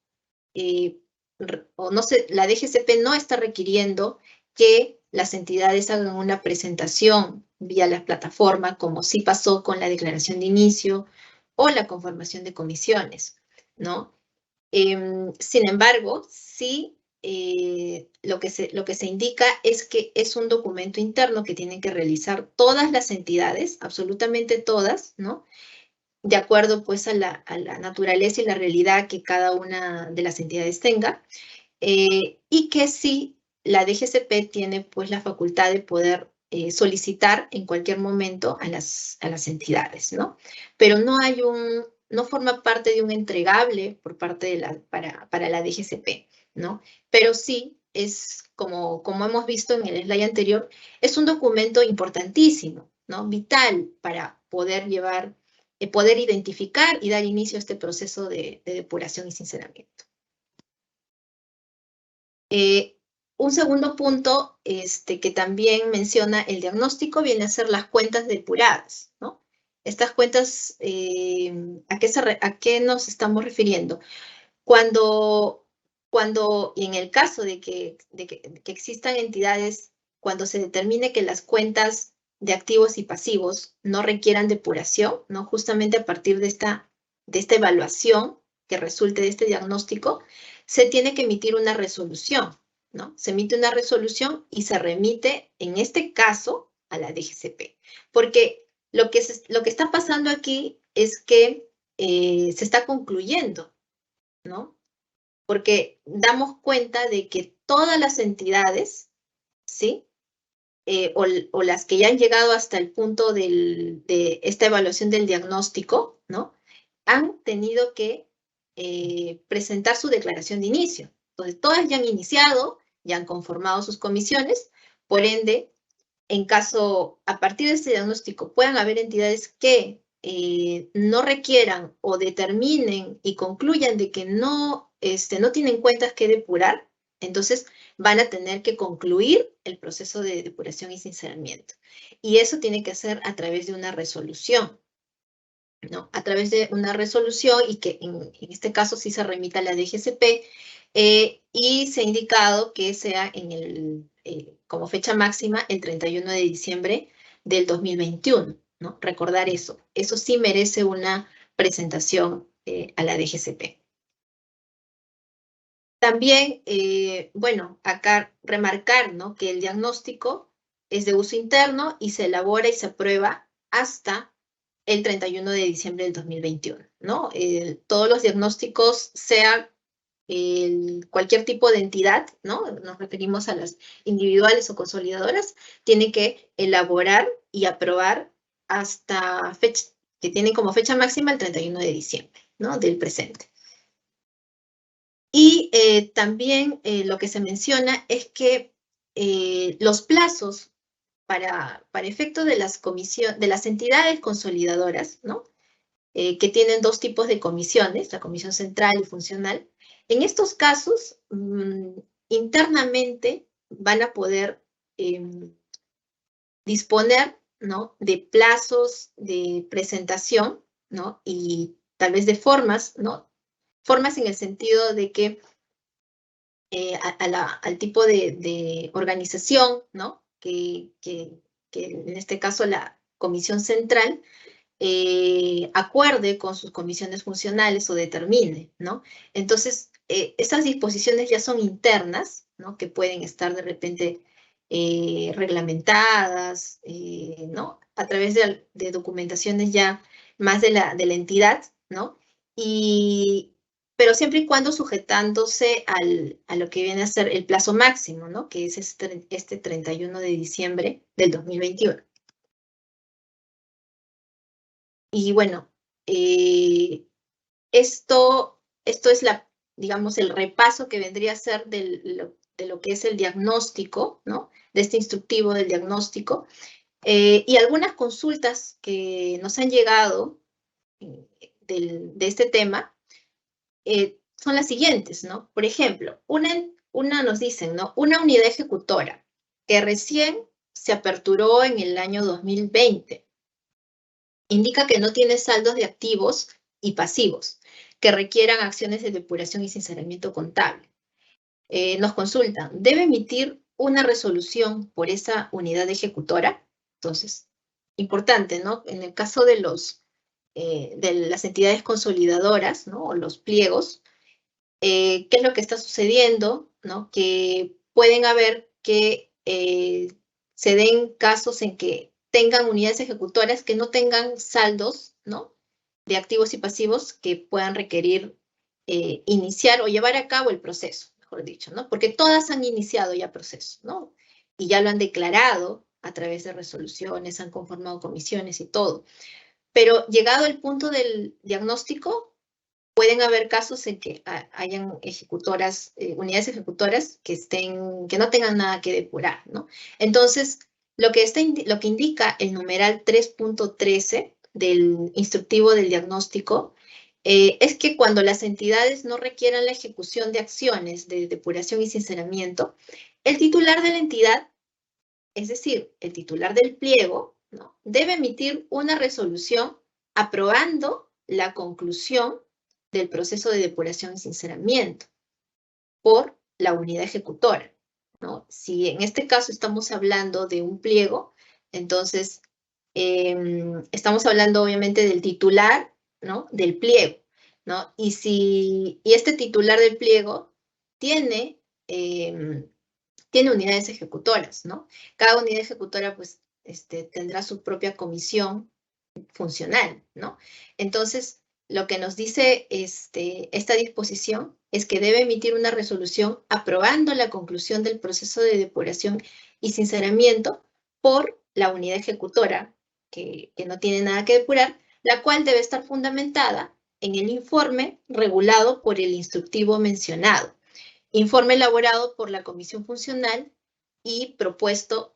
la DGCP no está requiriendo que las entidades hagan una presentación vía la plataforma, como sí pasó con la declaración de inicio o la conformación de comisiones, ¿no? Sin embargo, sí, lo que se indica es que es un documento interno que tienen que realizar todas las entidades, absolutamente todas, ¿no? De acuerdo, pues, a la naturaleza y la realidad que cada una de las entidades tenga, y que sí, la DGCP tiene, pues, la facultad de poder solicitar en cualquier momento a las entidades, ¿no? Pero no forma parte de un entregable por parte para la DGCP, ¿no? Pero sí es, como hemos visto en el slide anterior, es un documento importantísimo, ¿no? Vital para poder poder identificar y dar inicio a este proceso de depuración y sinceramiento. Un segundo punto que también menciona el diagnóstico viene a ser las cuentas depuradas, ¿no? Estas cuentas, ¿a qué nos estamos refiriendo? Cuando en el caso de que existan entidades, cuando se determine que las cuentas de activos y pasivos no requieran depuración, ¿no? Justamente a partir de esta evaluación que resulte de este diagnóstico, se tiene que emitir una resolución, ¿no? Se emite una resolución y se remite, en este caso, a la DGCP. Porque lo que está pasando aquí es que se está concluyendo, ¿no? Porque damos cuenta de que todas las entidades, ¿sí? O las que ya han llegado hasta el punto de esta evaluación del diagnóstico, ¿no? Han tenido que presentar su declaración de inicio. Entonces, todas ya han iniciado, ya han conformado sus comisiones, por ende, a partir de este diagnóstico, puedan haber entidades que no requieran o determinen y concluyan de que no tienen cuentas que depurar, entonces van a tener que concluir el proceso de depuración y sinceramiento. Y eso tiene que ser a través de una resolución, ¿no? A través de una resolución y que en este caso sí se remita a la DGCP y se ha indicado que sea como fecha máxima el 31 de diciembre del 2021, ¿no? Recordar eso. Eso sí merece una presentación a la DGCP. También, bueno, acá remarcar, ¿no? Que el diagnóstico es de uso interno y se elabora y se aprueba hasta el 31 de diciembre del 2021, ¿no? Todos los diagnósticos, sea cualquier tipo de entidad, ¿no? Nos referimos a las individuales o consolidadoras, tienen que elaborar y aprobar hasta fecha, que tienen como fecha máxima el 31 de diciembre, ¿no? Del presente. Y también lo que se menciona es que los plazos para efecto de las entidades consolidadoras, ¿no? Que tienen dos tipos de comisiones, la comisión central y funcional, en estos casos, internamente van a poder disponer, ¿no? De plazos de presentación, ¿no? Y tal vez de formas, ¿no? Formas en el sentido de que al tipo de organización, ¿no? Que en este caso la comisión central acuerde con sus comisiones funcionales o determine, ¿no? Entonces, estas disposiciones ya son internas, ¿no? Que pueden estar de repente reglamentadas, ¿no? A través de documentaciones ya más de la entidad, ¿no? Pero siempre y cuando sujetándose a lo que viene a ser el plazo máximo, ¿no? Que es este 31 de diciembre del 2021. Y bueno, esto es digamos, el repaso que vendría a ser de lo que es el diagnóstico, ¿no? De este instructivo del diagnóstico. Y algunas consultas que nos han llegado de este tema son las siguientes, ¿no? Por ejemplo, una nos dicen, ¿no? Una unidad ejecutora que recién se aperturó en el año 2020. Indica que no tiene saldos de activos y pasivos que requieran acciones de depuración y sinceramiento contable. Nos consultan, ¿debe emitir una resolución por esa unidad ejecutora? Entonces, importante, ¿no? En el caso de las entidades consolidadoras, ¿no? O los pliegos, ¿qué es lo que está sucediendo? ¿No? Que pueden haber que se den casos en que tengan unidades ejecutoras que no tengan saldos, ¿no? De activos y pasivos que puedan requerir iniciar o llevar a cabo el proceso, mejor dicho, ¿no? Porque todas han iniciado ya proceso, ¿no? Y ya lo han declarado a través de resoluciones, han conformado comisiones y todo. Pero llegado el punto del diagnóstico, pueden haber casos en que hayan unidades ejecutoras que no tengan nada que depurar, ¿no? Entonces, lo que indica el numeral 3.13 del instructivo del diagnóstico es que cuando las entidades no requieran la ejecución de acciones de depuración y sinceramiento, el titular de la entidad, es decir, el titular del pliego, ¿no? Debe emitir una resolución aprobando la conclusión del proceso de depuración y sinceramiento por la unidad ejecutora, ¿no? Si en este caso estamos hablando de un pliego, entonces estamos hablando obviamente del titular, ¿no? Del pliego, ¿no? Y este titular del pliego tiene unidades ejecutoras, ¿no? Cada unidad ejecutora, pues, tendrá su propia comisión funcional, ¿no? Entonces, lo que nos dice esta disposición es que debe emitir una resolución aprobando la conclusión del proceso de depuración y sinceramiento por la unidad ejecutora, que no tiene nada que depurar, la cual debe estar fundamentada en el informe regulado por el instructivo mencionado. Informe elaborado por la Comisión Funcional y propuesto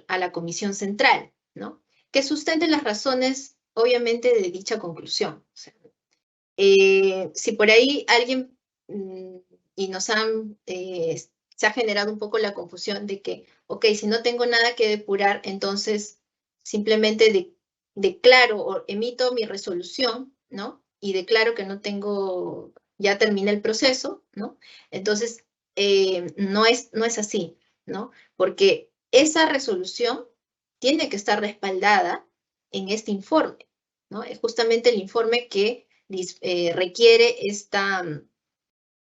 a la Comisión Central, ¿no? Que sustente las razones, obviamente, de dicha conclusión. O sea, si por ahí alguien y se ha generado un poco la confusión de que, ok, si no tengo nada que depurar, entonces simplemente declaro o emito mi resolución, ¿no? Y declaro que no tengo, ya termina el proceso, ¿no? Entonces, no es así, ¿no? Porque esa resolución tiene que estar respaldada en este informe, ¿no? Es justamente el informe que requiere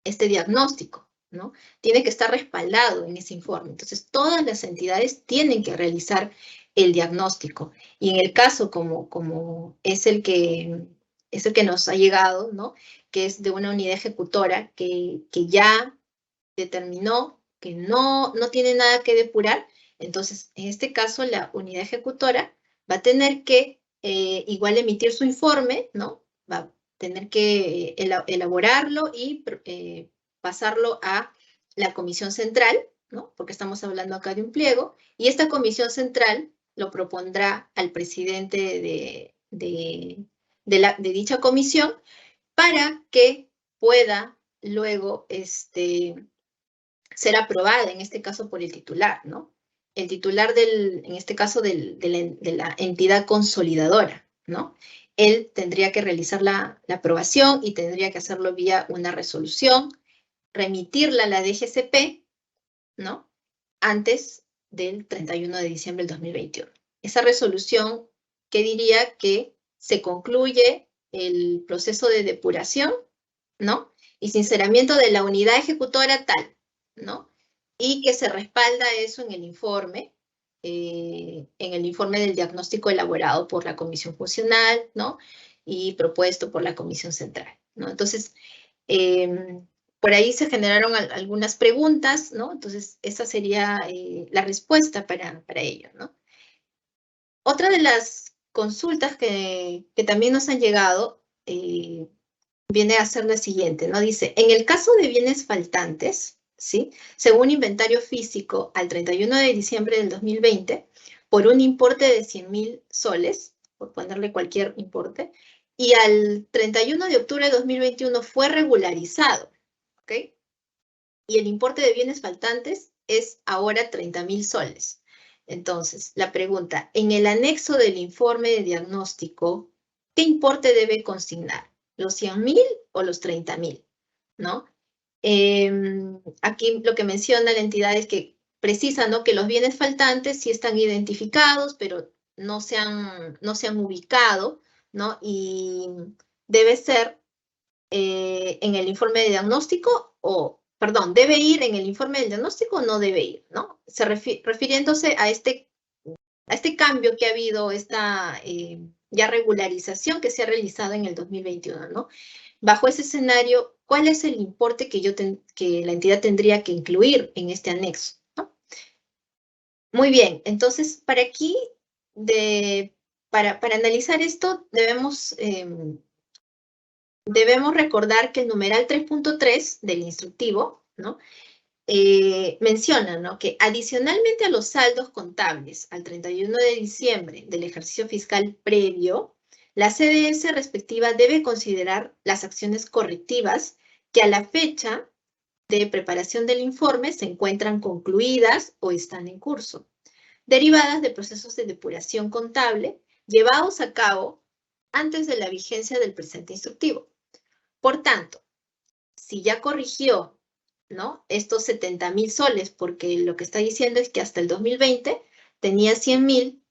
este diagnóstico, ¿no? Tiene que estar respaldado en ese informe. Entonces, todas las entidades tienen que realizar el diagnóstico. Y en el caso como es el que nos ha llegado, ¿no? Que es de una unidad ejecutora que ya determinó que no tiene nada que depurar, entonces, en este caso, la unidad ejecutora va a tener que igual emitir su informe, ¿no? Va a tener que elaborarlo y pasarlo a la comisión central, ¿no? Porque estamos hablando acá de un pliego, y esta comisión central lo propondrá al presidente de dicha comisión para que pueda luego ser aprobada, en este caso por el titular, ¿no? El titular en este caso, de la entidad consolidadora, ¿no? Él tendría que realizar la aprobación y tendría que hacerlo vía una resolución, remitirla a la DGCP, ¿no? Antes del 31 de diciembre del 2021. Esa resolución que diría que se concluye el proceso de depuración, ¿no? Y sinceramiento de la unidad ejecutora tal, ¿no? Y que se respalda eso en el informe del diagnóstico elaborado por la comisión funcional, ¿no? Y propuesto por la comisión central, ¿no? Entonces, por ahí se generaron algunas preguntas, ¿no? Entonces, esa sería la respuesta para ello, ¿no? Otra de las consultas que también nos han llegado viene a ser la siguiente, ¿no? Dice, en el caso de bienes faltantes, ¿sí? Según inventario físico, al 31 de diciembre del 2020, por un importe de 100.000 soles, por ponerle cualquier importe, y al 31 de octubre de 2021 fue regularizado, ¿ok? Y el importe de bienes faltantes es ahora 30.000 soles. Entonces, la pregunta, en el anexo del informe de diagnóstico, ¿qué importe debe consignar? ¿Los 100.000 o los 30.000? ¿No? Aquí lo que menciona la entidad es que precisa, ¿no?, que los bienes faltantes sí están identificados, pero no se han ubicado, ¿no? Y debe ser en el informe de diagnóstico debe ir en el informe del diagnóstico o no debe ir, ¿no? Refiriéndose a este cambio que ha habido, esta ya regularización que se ha realizado en el 2021, ¿no? Bajo ese escenario, ¿cuál es el importe que la entidad tendría que incluir en este anexo, ¿no? Muy bien, entonces, para analizar esto, debemos recordar que el numeral 3.3 del instructivo, ¿no?, menciona, ¿no?, que adicionalmente a los saldos contables al 31 de diciembre del ejercicio fiscal previo, la CDS respectiva debe considerar las acciones correctivas que a la fecha de preparación del informe se encuentran concluidas o están en curso, derivadas de procesos de depuración contable llevados a cabo antes de la vigencia del presente instructivo. Por tanto, si ya corrigió, ¿no?, estos 70.000 soles, porque lo que está diciendo es que hasta el 2020 tenía 100.000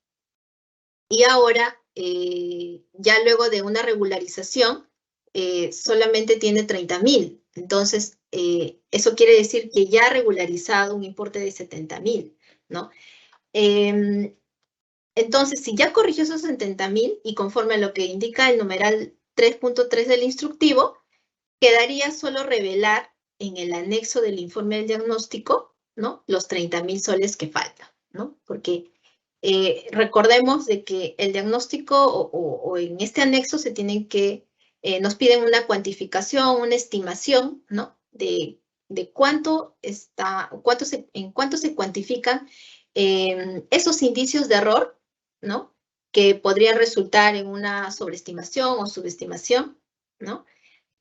y ahora, ya luego de una regularización, solamente tiene 30.000. Entonces, eso quiere decir que ya ha regularizado un importe de 70.000, ¿no? Entonces, si ya corrigió esos 70.000 y conforme a lo que indica el numeral 3.3 del instructivo, quedaría solo revelar en el anexo del informe del diagnóstico, ¿no?, los 30.000 soles que faltan, ¿no? Porque recordemos de que el diagnóstico o en este anexo se tienen que, nos piden una cuantificación, una estimación, ¿no?, de cuánto en cuánto se cuantifican esos indicios de error, ¿no?, que podrían resultar en una sobreestimación o subestimación, ¿no?,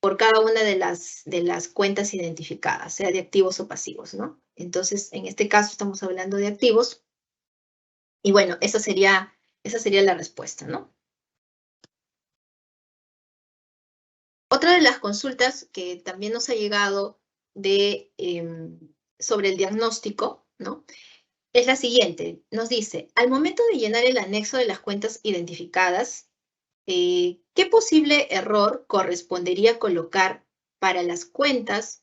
por cada una de las cuentas identificadas, sea de activos o pasivos, ¿no? Entonces, en este caso estamos hablando de activos. Y bueno, esa sería la respuesta, ¿no? Otra de las consultas que también nos ha llegado sobre el diagnóstico, ¿no?, es la siguiente. Nos dice, al momento de llenar el anexo de las cuentas identificadas, ¿qué posible error correspondería colocar para las cuentas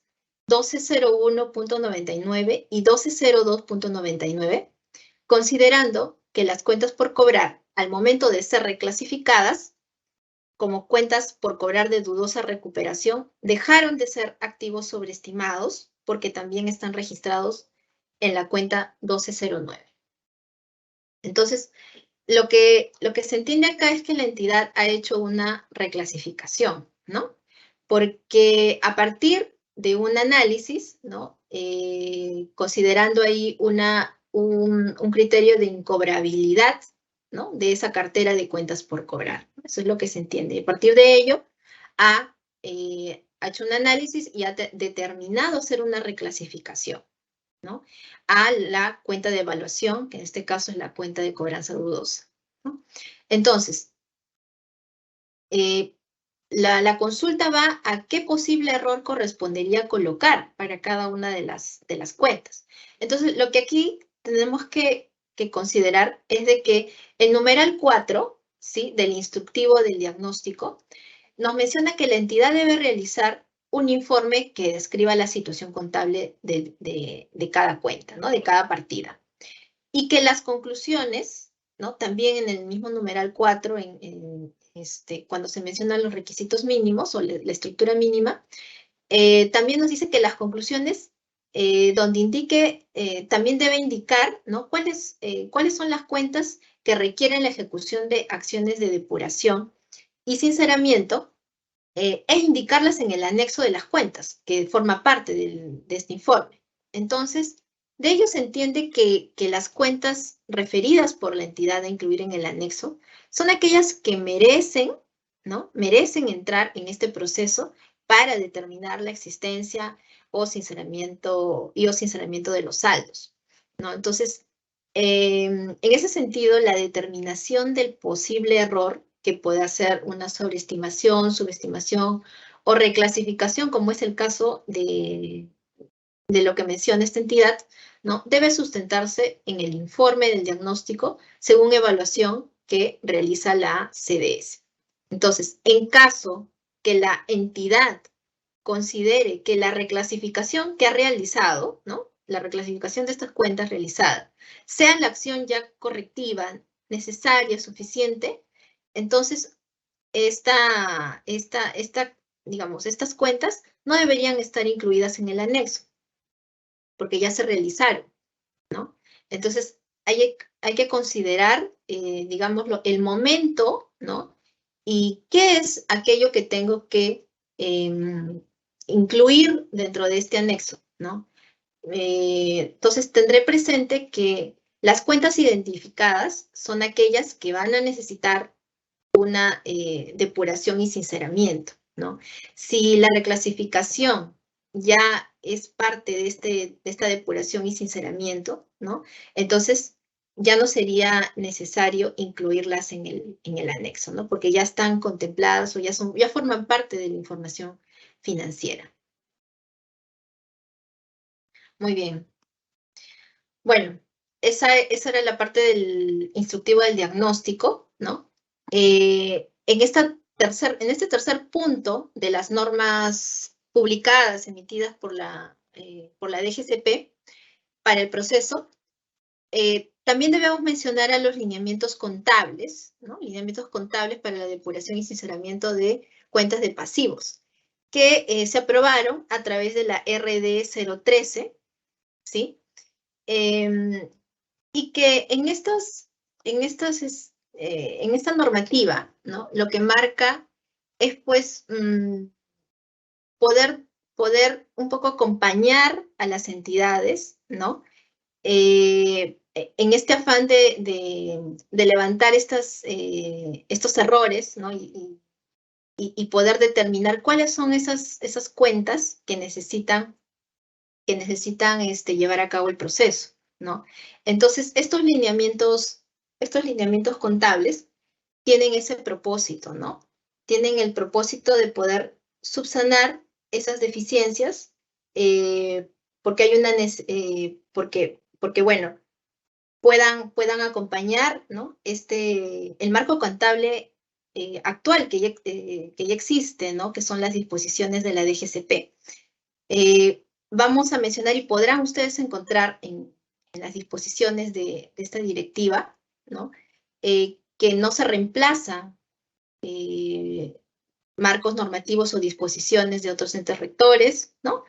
1201.99 y 1202.99, considerando que las cuentas por cobrar al momento de ser reclasificadas como cuentas por cobrar de dudosa recuperación dejaron de ser activos sobreestimados porque también están registrados en la cuenta 1209? Entonces, lo que se entiende acá es que la entidad ha hecho una reclasificación, ¿no? Porque a partir de un análisis, ¿no? Considerando ahí un criterio de incobrabilidad, ¿no? De esa cartera de cuentas por cobrar. Eso es lo que se entiende. Y a partir de ello, ha hecho un análisis y ha determinado hacer una reclasificación, ¿no? A la cuenta de evaluación, que en este caso es la cuenta de cobranza dudosa, ¿no? Entonces, la consulta va a qué posible error correspondería colocar para cada una de las cuentas. Entonces, lo que aquí tenemos que considerar es de que el numeral 4, ¿sí? Del instructivo del diagnóstico, nos menciona que la entidad debe realizar un informe que describa la situación contable de cada cuenta, ¿no? De cada partida. Y que las conclusiones, ¿no? También en el mismo numeral 4, cuando se mencionan los requisitos mínimos o la estructura mínima, también nos dice que las conclusiones, donde indique, también debe indicar, ¿no? cuáles son las cuentas que requieren la ejecución de acciones de depuración y sinceramiento, e indicarlas en el anexo de las cuentas, que forma parte de este informe. Entonces, de ello se entiende que las cuentas referidas por la entidad a incluir en el anexo son aquellas que merecen, ¿no? Merecen entrar en este proceso para determinar la existencia o sinceramiento de los saldos, ¿no? Entonces, en ese sentido, la determinación del posible error, que puede ser una sobreestimación, subestimación o reclasificación, como es el caso de lo que menciona esta entidad, ¿no? Debe sustentarse en el informe del diagnóstico según evaluación que realiza la CDS. Entonces, en caso que la entidad considere que la reclasificación que ha realizado, ¿no? La reclasificación de estas cuentas realizada, sea la acción ya correctiva, necesaria, suficiente, entonces digamos, estas cuentas no deberían estar incluidas en el anexo, porque ya se realizaron, ¿no? Entonces, hay que considerar, digámoslo, el momento, ¿no? Y qué es aquello que tengo que incluir dentro de este anexo, ¿no? Entonces, tendré presente que las cuentas identificadas son aquellas que van a necesitar una depuración y sinceramiento, ¿no? Si la reclasificación ya es parte de esta depuración y sinceramiento, ¿no? Entonces, ya no sería necesario incluirlas en el anexo, ¿no? Porque ya están contempladas o ya forman parte de la información financiera. Muy bien. Bueno, esa era la parte del instructivo del diagnóstico, ¿no? En este tercer punto de las normas publicadas, emitidas por la DGCP para el proceso, también debemos mencionar a los lineamientos contables, ¿no? Lineamientos contables para la depuración y sinceramiento de cuentas de pasivos, que se aprobaron a través de la RD 013, ¿sí? Y que en esta normativa, ¿no? Lo que marca es, pues, poder un poco acompañar a las entidades, ¿no? En este afán de levantar estos errores, ¿no? Y poder determinar cuáles son esas cuentas que necesitan llevar a cabo el proceso, ¿no? Entonces, estos lineamientos contables tienen ese propósito, ¿no? Tienen el propósito de poder subsanar esas deficiencias, porque hay porque bueno, puedan acompañar, ¿no? El marco contable actual que ya existe, ¿no? Que son las disposiciones de la DGCP. Vamos a mencionar y podrán ustedes encontrar en las disposiciones de esta directiva, ¿no? Que no se reemplazan marcos normativos o disposiciones de otros entes rectores, ¿no?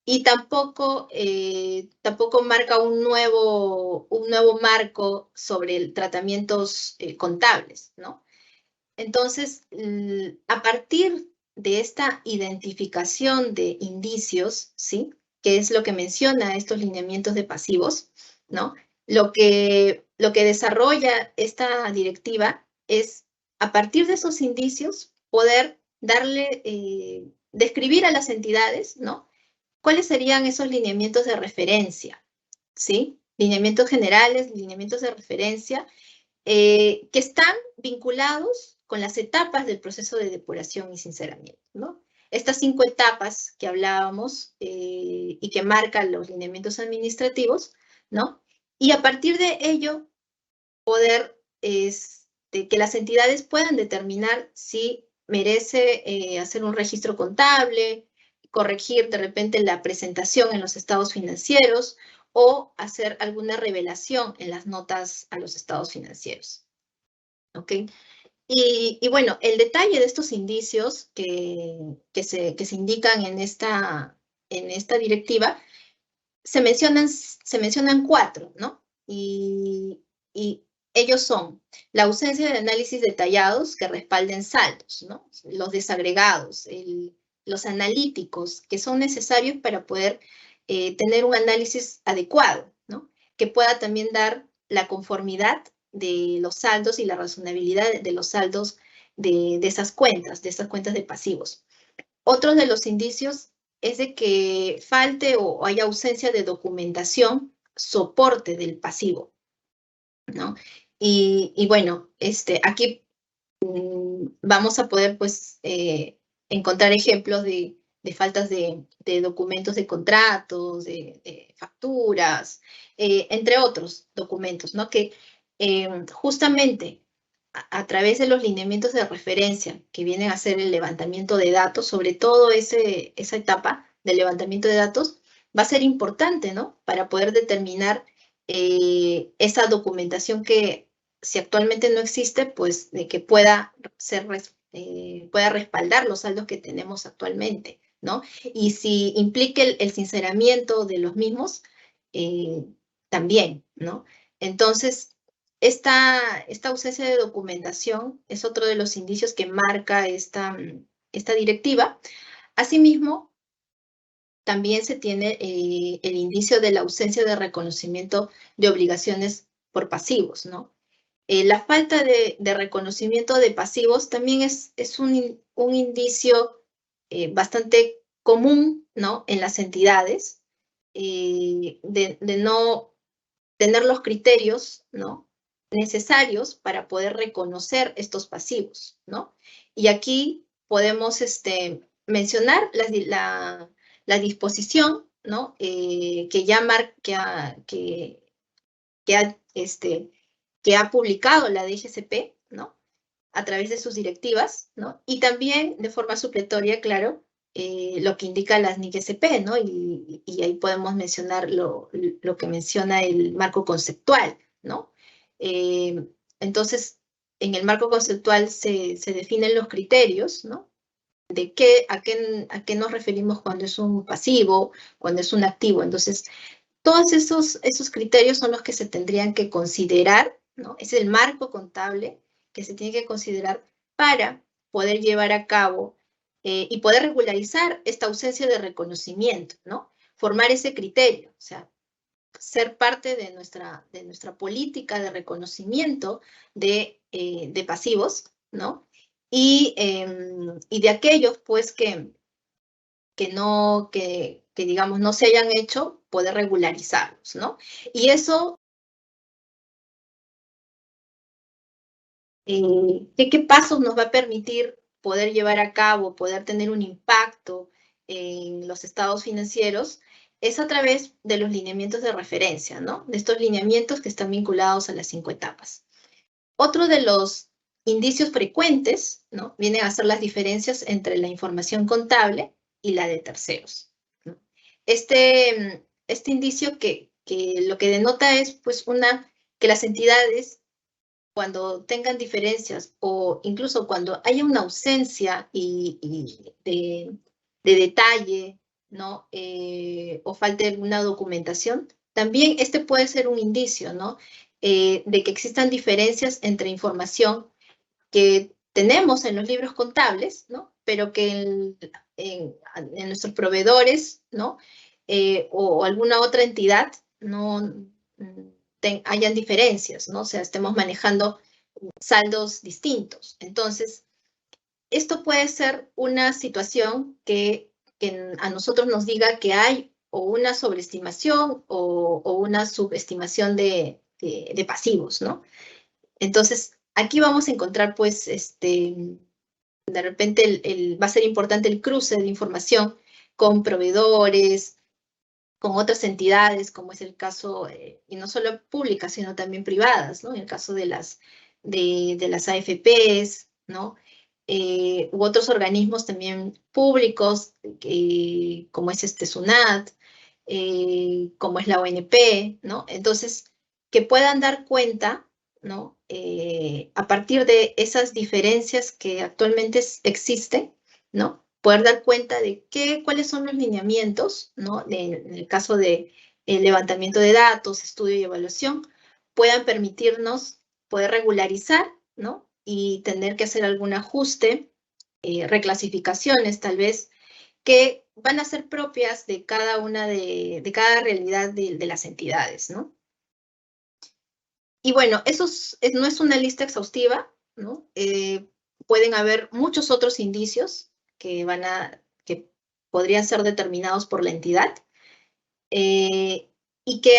y tampoco marca un nuevo marco sobre tratamientos contables, ¿no? Entonces, a partir de esta identificación de indicios, ¿sí? Que es lo que menciona estos lineamientos de pasivos, ¿no? Lo que desarrolla esta directiva es, a partir de esos indicios, poder describir a las entidades, ¿no? ¿Cuáles serían esos lineamientos de referencia? ¿Sí? Lineamientos generales, lineamientos de referencia, que están vinculados con las etapas del proceso de depuración y sinceramiento, ¿no? Estas 5 etapas que hablábamos y que marcan los lineamientos administrativos, ¿no? Y a partir de ello, poder que las entidades puedan determinar si merece hacer un registro contable, corregir de repente la presentación en los estados financieros o hacer alguna revelación en las notas a los estados financieros. ¿Ok? Y bueno, el detalle de estos indicios que se indican en esta directiva, se mencionan 4, ¿no? Y ellos son la ausencia de análisis detallados que respalden saldos, ¿no? Los desagregados, los analíticos que son necesarios para poder tener un análisis adecuado, ¿no? Que pueda también dar la conformidad de los saldos y la razonabilidad de los saldos de esas cuentas de pasivos. Otros de los indicios es de que falte o haya ausencia de documentación, soporte del pasivo, ¿no? Y bueno, aquí vamos a poder, pues, encontrar ejemplos de faltas de documentos de contratos, de facturas, entre otros documentos, ¿no? Que justamente a través de los lineamientos de referencia que vienen a hacer el levantamiento de datos, sobre todo esa etapa del levantamiento de datos, va a ser importante, ¿no? Para poder determinar esa documentación que, si actualmente no existe, pues de que pueda respaldar los saldos que tenemos actualmente, ¿no? Y si implique el sinceramiento de los mismos, también, ¿no? Entonces, esta ausencia de documentación es otro de los indicios que marca esta directiva. Asimismo, también se tiene el indicio de la ausencia de reconocimiento de obligaciones por pasivos, ¿no? La falta de reconocimiento de pasivos también es un indicio bastante común, ¿no? En las entidades, de no tener los criterios, ¿no? Necesarios para poder reconocer estos pasivos, ¿no? Y aquí podemos mencionar la disposición, ¿no? Que ha publicado la DGCP, ¿no? A través de sus directivas, ¿no? Y también de forma supletoria, claro, lo que indica las NIC-SP, ¿no? Y ahí podemos mencionar lo que menciona el marco conceptual, ¿no? Entonces, en el marco conceptual se definen los criterios, ¿no? De a qué nos referimos cuando es un pasivo, cuando es un activo. Entonces, todos esos criterios son los que se tendrían que considerar, ¿no? Es el marco contable que se tiene que considerar para poder llevar a cabo y poder regularizar esta ausencia de reconocimiento, ¿no? Formar ese criterio, o sea, ser parte de nuestra política de reconocimiento de pasivos, ¿no? Y de aquellos, pues, que digamos, no se hayan hecho, poder regularizarlos, ¿no? Y eso, ¿qué pasos nos va a permitir poder llevar a cabo, poder tener un impacto en los estados financieros? Es a través de los lineamientos de referencia, ¿no? De estos lineamientos que están vinculados a las 5 etapas. Otro de los indicios frecuentes, ¿no? Vienen a ser las diferencias entre la información contable y la de terceros, ¿no? Este indicio que lo que denota es, pues, que las entidades, cuando tengan diferencias o incluso cuando haya una ausencia de detalle ¿no? O falte alguna documentación, también este puede ser un indicio, ¿no? De que existan diferencias entre información que tenemos en los libros contables, ¿no? Pero que en nuestros proveedores, ¿no? O alguna otra entidad no hayan diferencias, ¿no? O sea, estemos manejando saldos distintos. Entonces, esto puede ser una situación que a nosotros nos diga que hay o una sobreestimación o una subestimación de pasivos, ¿no? Entonces, aquí vamos a encontrar, pues, de repente va a ser importante el cruce de información con proveedores, con otras entidades, como es el caso, y no solo públicas, sino también privadas, ¿no? En el caso de las AFPs, ¿no? U otros organismos también públicos, como es SUNAT, como es la ONP, ¿no? Entonces, que puedan dar cuenta, ¿no? A partir de esas diferencias que actualmente existen, ¿no? Poder dar cuenta de cuáles son los lineamientos, ¿no? En el caso de levantamiento de datos, estudio y evaluación, puedan permitirnos poder regularizar, ¿no? Y tener que hacer algún ajuste, reclasificaciones tal vez, que van a ser propias de cada una de cada realidad de las entidades, ¿no? Y bueno, eso no es una lista exhaustiva, ¿no? Pueden haber muchos otros indicios que podrían ser determinados por la entidad, y que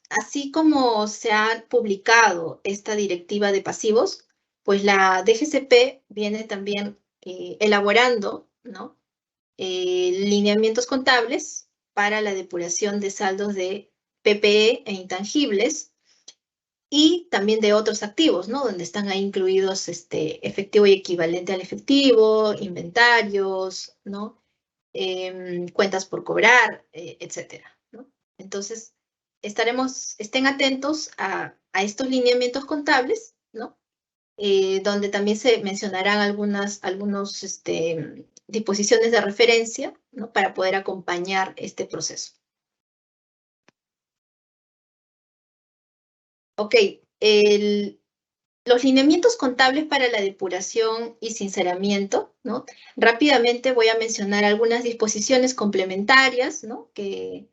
así como se ha publicado esta directiva de pasivos, pues la DGCP viene también elaborando, ¿no? Lineamientos contables para la depuración de saldos de PPE e intangibles y también de otros activos, ¿no? Donde están ahí incluidos efectivo y equivalente al efectivo, inventarios, ¿no? Cuentas por cobrar, etcétera, ¿no? Entonces, estén atentos a estos lineamientos contables, ¿no? Donde también se mencionarán algunas disposiciones de referencia, ¿no? Para poder acompañar este proceso. Ok, los lineamientos contables para la depuración y sinceramiento, ¿no? Rápidamente voy a mencionar algunas disposiciones complementarias, ¿no? Que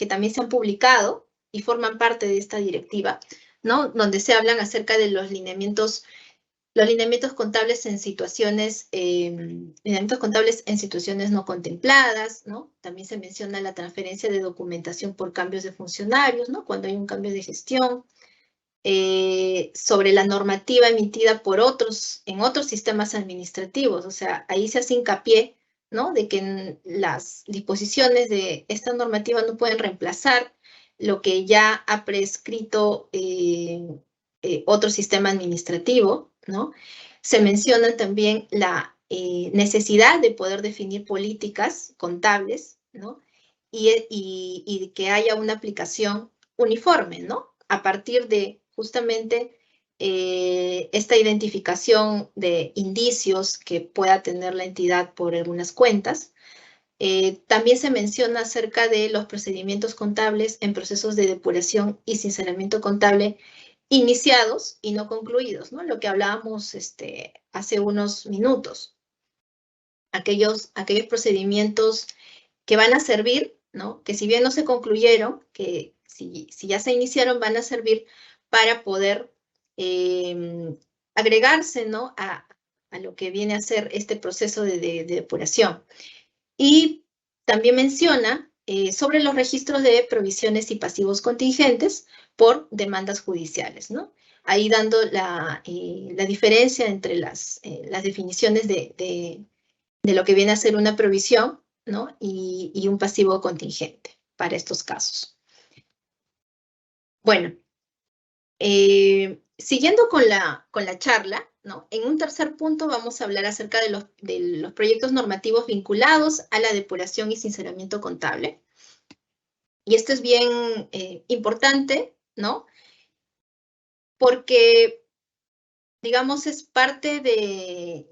también se han publicado y forman parte de esta directiva, ¿no? Donde se hablan acerca de los lineamientos contables en situaciones, no contempladas, ¿no? También se menciona la transferencia de documentación por cambios de funcionarios, ¿no? Cuando hay un cambio de gestión, sobre la normativa emitida en otros sistemas administrativos. O sea, ahí se hace hincapié, ¿no? De que las disposiciones de esta normativa no pueden reemplazar lo que ya ha prescrito otro sistema administrativo, ¿no? Se menciona también la necesidad de poder definir políticas contables, ¿no? Y que haya una aplicación uniforme, ¿no? A partir de justamente esta identificación de indicios que pueda tener la entidad por algunas cuentas. También se menciona acerca de los procedimientos contables en procesos de depuración y sinceramiento contable iniciados y no concluidos, ¿no? Lo que hablábamos hace unos minutos. Aquellos procedimientos que van a servir, ¿no? Que si bien no se concluyeron, que si ya se iniciaron, van a servir para poder agregarse, ¿no? A lo que viene a ser este proceso de depuración. Y también menciona sobre los registros de provisiones y pasivos contingentes por demandas judiciales, ¿no? Ahí dando la diferencia entre las definiciones de lo que viene a ser una provisión, ¿no? Y un pasivo contingente para estos casos. Bueno, siguiendo con la charla, ¿no? En un tercer punto vamos a hablar acerca de los proyectos normativos vinculados a la depuración y sinceramiento contable. Y esto es bien importante, ¿no? Porque, digamos, es parte de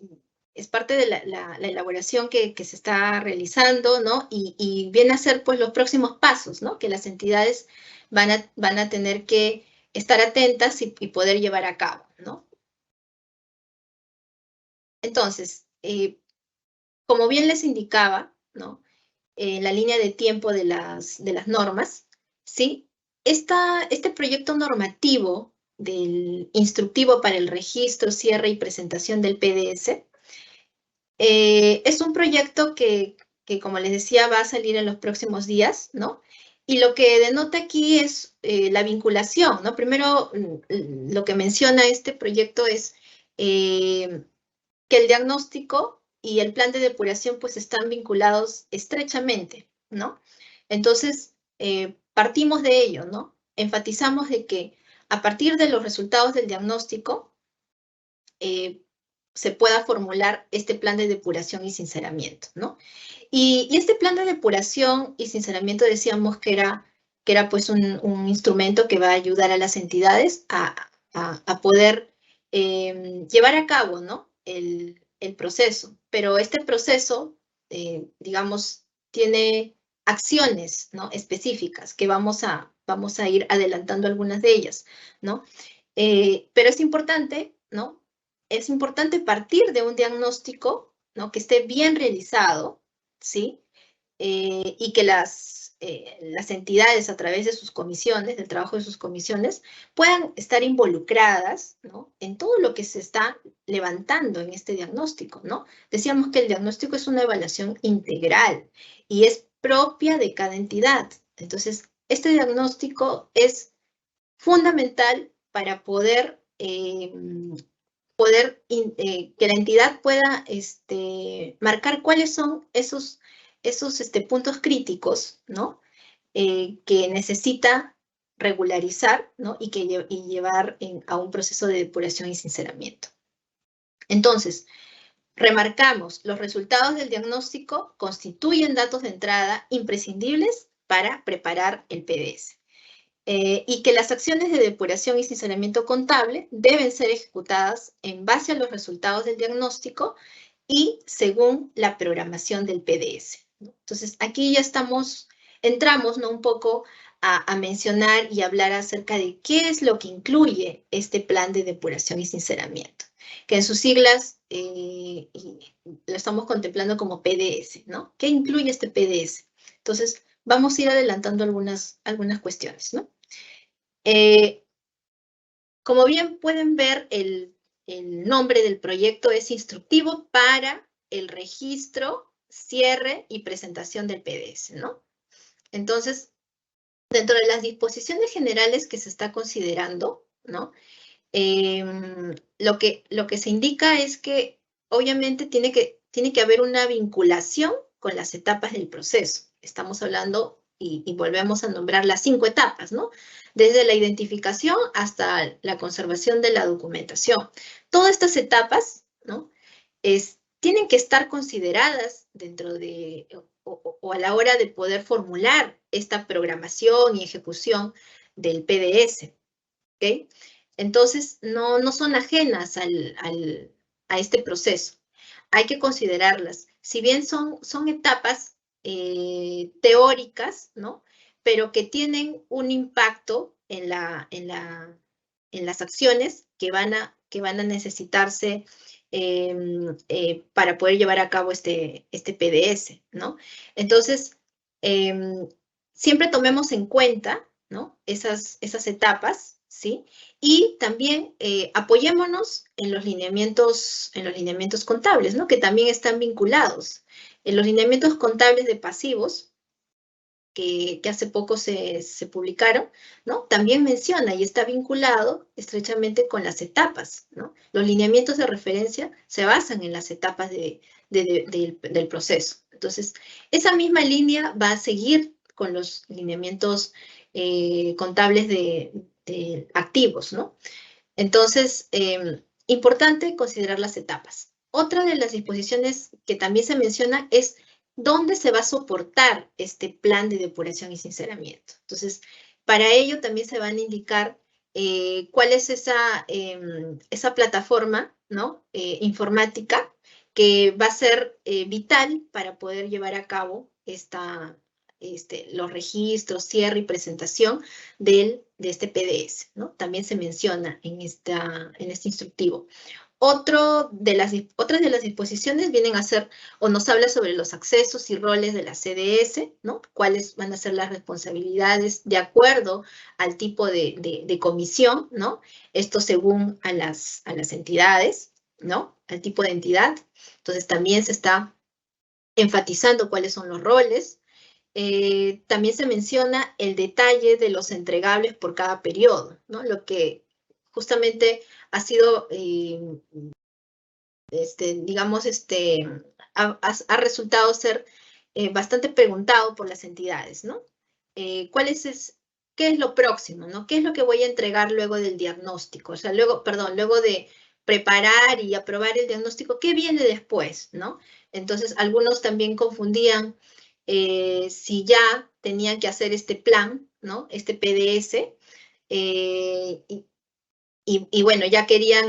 es parte de la elaboración que se está realizando, ¿no? Y viene a ser, pues, los próximos pasos, ¿no? Que las entidades van a tener que estar atentas y poder llevar a cabo, ¿no? Entonces, como bien les indicaba, ¿no? La línea de tiempo de las normas, ¿sí? Este proyecto normativo del instructivo para el registro, cierre y presentación del PDS es un proyecto que, como les decía, va a salir en los próximos días, ¿no? Y lo que denota aquí es la vinculación, ¿no? Primero, lo que menciona este proyecto es que el diagnóstico y el plan de depuración pues están vinculados estrechamente, ¿no? Entonces, partimos de ello, ¿no? Enfatizamos de que a partir de los resultados del diagnóstico se pueda formular este plan de depuración y sinceramiento, ¿no? Y este plan de depuración y sinceramiento decíamos que era pues un instrumento que va a ayudar a las entidades a poder llevar a cabo, ¿no? El proceso. Pero este proceso, digamos, tiene acciones, ¿no? Específicas que vamos a ir adelantando algunas de ellas, ¿no? Pero es importante, ¿no? Es importante partir de un diagnóstico, ¿no? Que esté bien realizado, ¿sí? Y que las entidades a través de sus comisiones, del trabajo de sus comisiones, puedan estar involucradas, ¿no? En todo lo que se está levantando en este diagnóstico, ¿no? Decíamos que el diagnóstico es una evaluación integral y es propia de cada entidad. Entonces, este diagnóstico es fundamental para poder que la entidad pueda marcar cuáles son esos puntos críticos, ¿no? Que necesita regularizar, ¿no? Y llevar a un proceso de depuración y sinceramiento. Entonces, remarcamos, los resultados del diagnóstico constituyen datos de entrada imprescindibles para preparar el PDS. Y que las acciones de depuración y sinceramiento contable deben ser ejecutadas en base a los resultados del diagnóstico y según la programación del PDS. Entonces, aquí ya entramos, ¿no? Un poco a mencionar y hablar acerca de qué es lo que incluye este plan de depuración y sinceramiento, que en sus siglas lo estamos contemplando como PDS, ¿no? ¿Qué incluye este PDS? Entonces, vamos a ir adelantando algunas cuestiones, ¿no? Como bien pueden ver, el nombre del proyecto es Instructivo para el registro, cierre y presentación del PDS, ¿no? Entonces, dentro de las disposiciones generales que se está considerando, ¿no? Lo que se indica es que, obviamente, tiene que haber una vinculación con las etapas del proceso. Estamos hablando, y volvemos a nombrar las 5 etapas, ¿no? Desde la identificación hasta la conservación de la documentación. Todas estas etapas, ¿no? Tienen que estar consideradas dentro de, o a la hora de poder formular esta programación y ejecución del PDS, ¿ok? Entonces, no son ajenas a este proceso. Hay que considerarlas. Si bien son etapas teóricas, ¿no? Pero que tienen un impacto en las acciones que van a necesitarse para poder llevar a cabo este PDS, ¿no? Entonces, siempre tomemos en cuenta, ¿no? Esas etapas, ¿sí? Y también apoyémonos en los lineamientos contables, ¿no? Que también están vinculados. En los lineamientos contables de pasivos, que hace poco se publicaron, ¿no? También menciona y está vinculado estrechamente con las etapas, ¿no? Los lineamientos de referencia se basan en las etapas del proceso. Entonces, esa misma línea va a seguir con los lineamientos contables de activos, ¿no? Entonces, importante considerar las etapas. Otra de las disposiciones que también se menciona es dónde se va a soportar este plan de depuración y sinceramiento. Entonces, para ello también se van a indicar cuál es esa plataforma, ¿no? Informática que va a ser vital para poder llevar a cabo los registros, cierre y presentación de este PDS, ¿no? También se menciona en este instructivo. Otras de las disposiciones vienen a ser, o nos habla sobre los accesos y roles de la CDS, ¿no? Cuáles van a ser las responsabilidades de acuerdo al tipo de comisión, ¿no? Esto según a las entidades, ¿no? Al tipo de entidad. Entonces también se está enfatizando cuáles son los roles. También se menciona el detalle de los entregables por cada periodo, ¿no? Lo que justamente ha sido, digamos, ha resultado ser bastante preguntado por las entidades, ¿no? ¿Qué es lo próximo, ¿no? ¿Qué es lo que voy a entregar luego del diagnóstico? O sea, luego de preparar y aprobar el diagnóstico, ¿qué viene después, ¿no? Entonces, algunos también confundían si ya tenían que hacer este plan, ¿no? Este PDS, y bueno, ya querían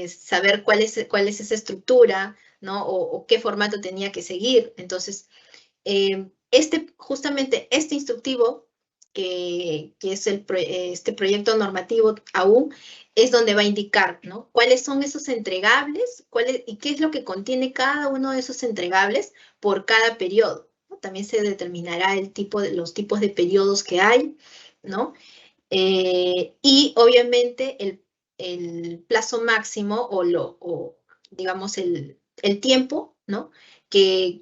saber cuál es esa estructura, ¿no? O qué formato tenía que seguir. Entonces, justamente este instructivo, que es este proyecto normativo aún, es donde va a indicar, ¿no? Cuáles son esos entregables y qué es lo que contiene cada uno de esos entregables por cada periodo, ¿no? También se determinará los tipos de periodos que hay, ¿no? Y obviamente el plazo máximo digamos el tiempo, ¿no? Que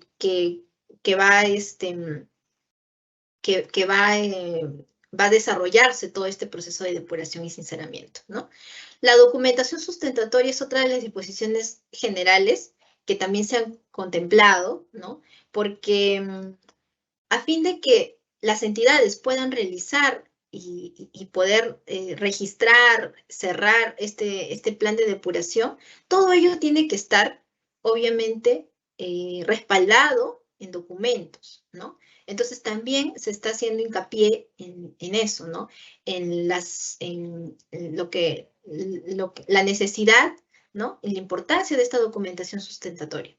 va a desarrollarse todo este proceso de depuración y sinceramiento, ¿no? La documentación sustentatoria es otra de las disposiciones generales que también se han contemplado, ¿no? Porque a fin de que las entidades puedan realizar y poder registrar, cerrar este plan de depuración, todo ello tiene que estar, obviamente, respaldado en documentos, ¿no? Entonces también se está haciendo hincapié en eso, ¿no? En la necesidad, ¿no? En la importancia de esta documentación sustentatoria.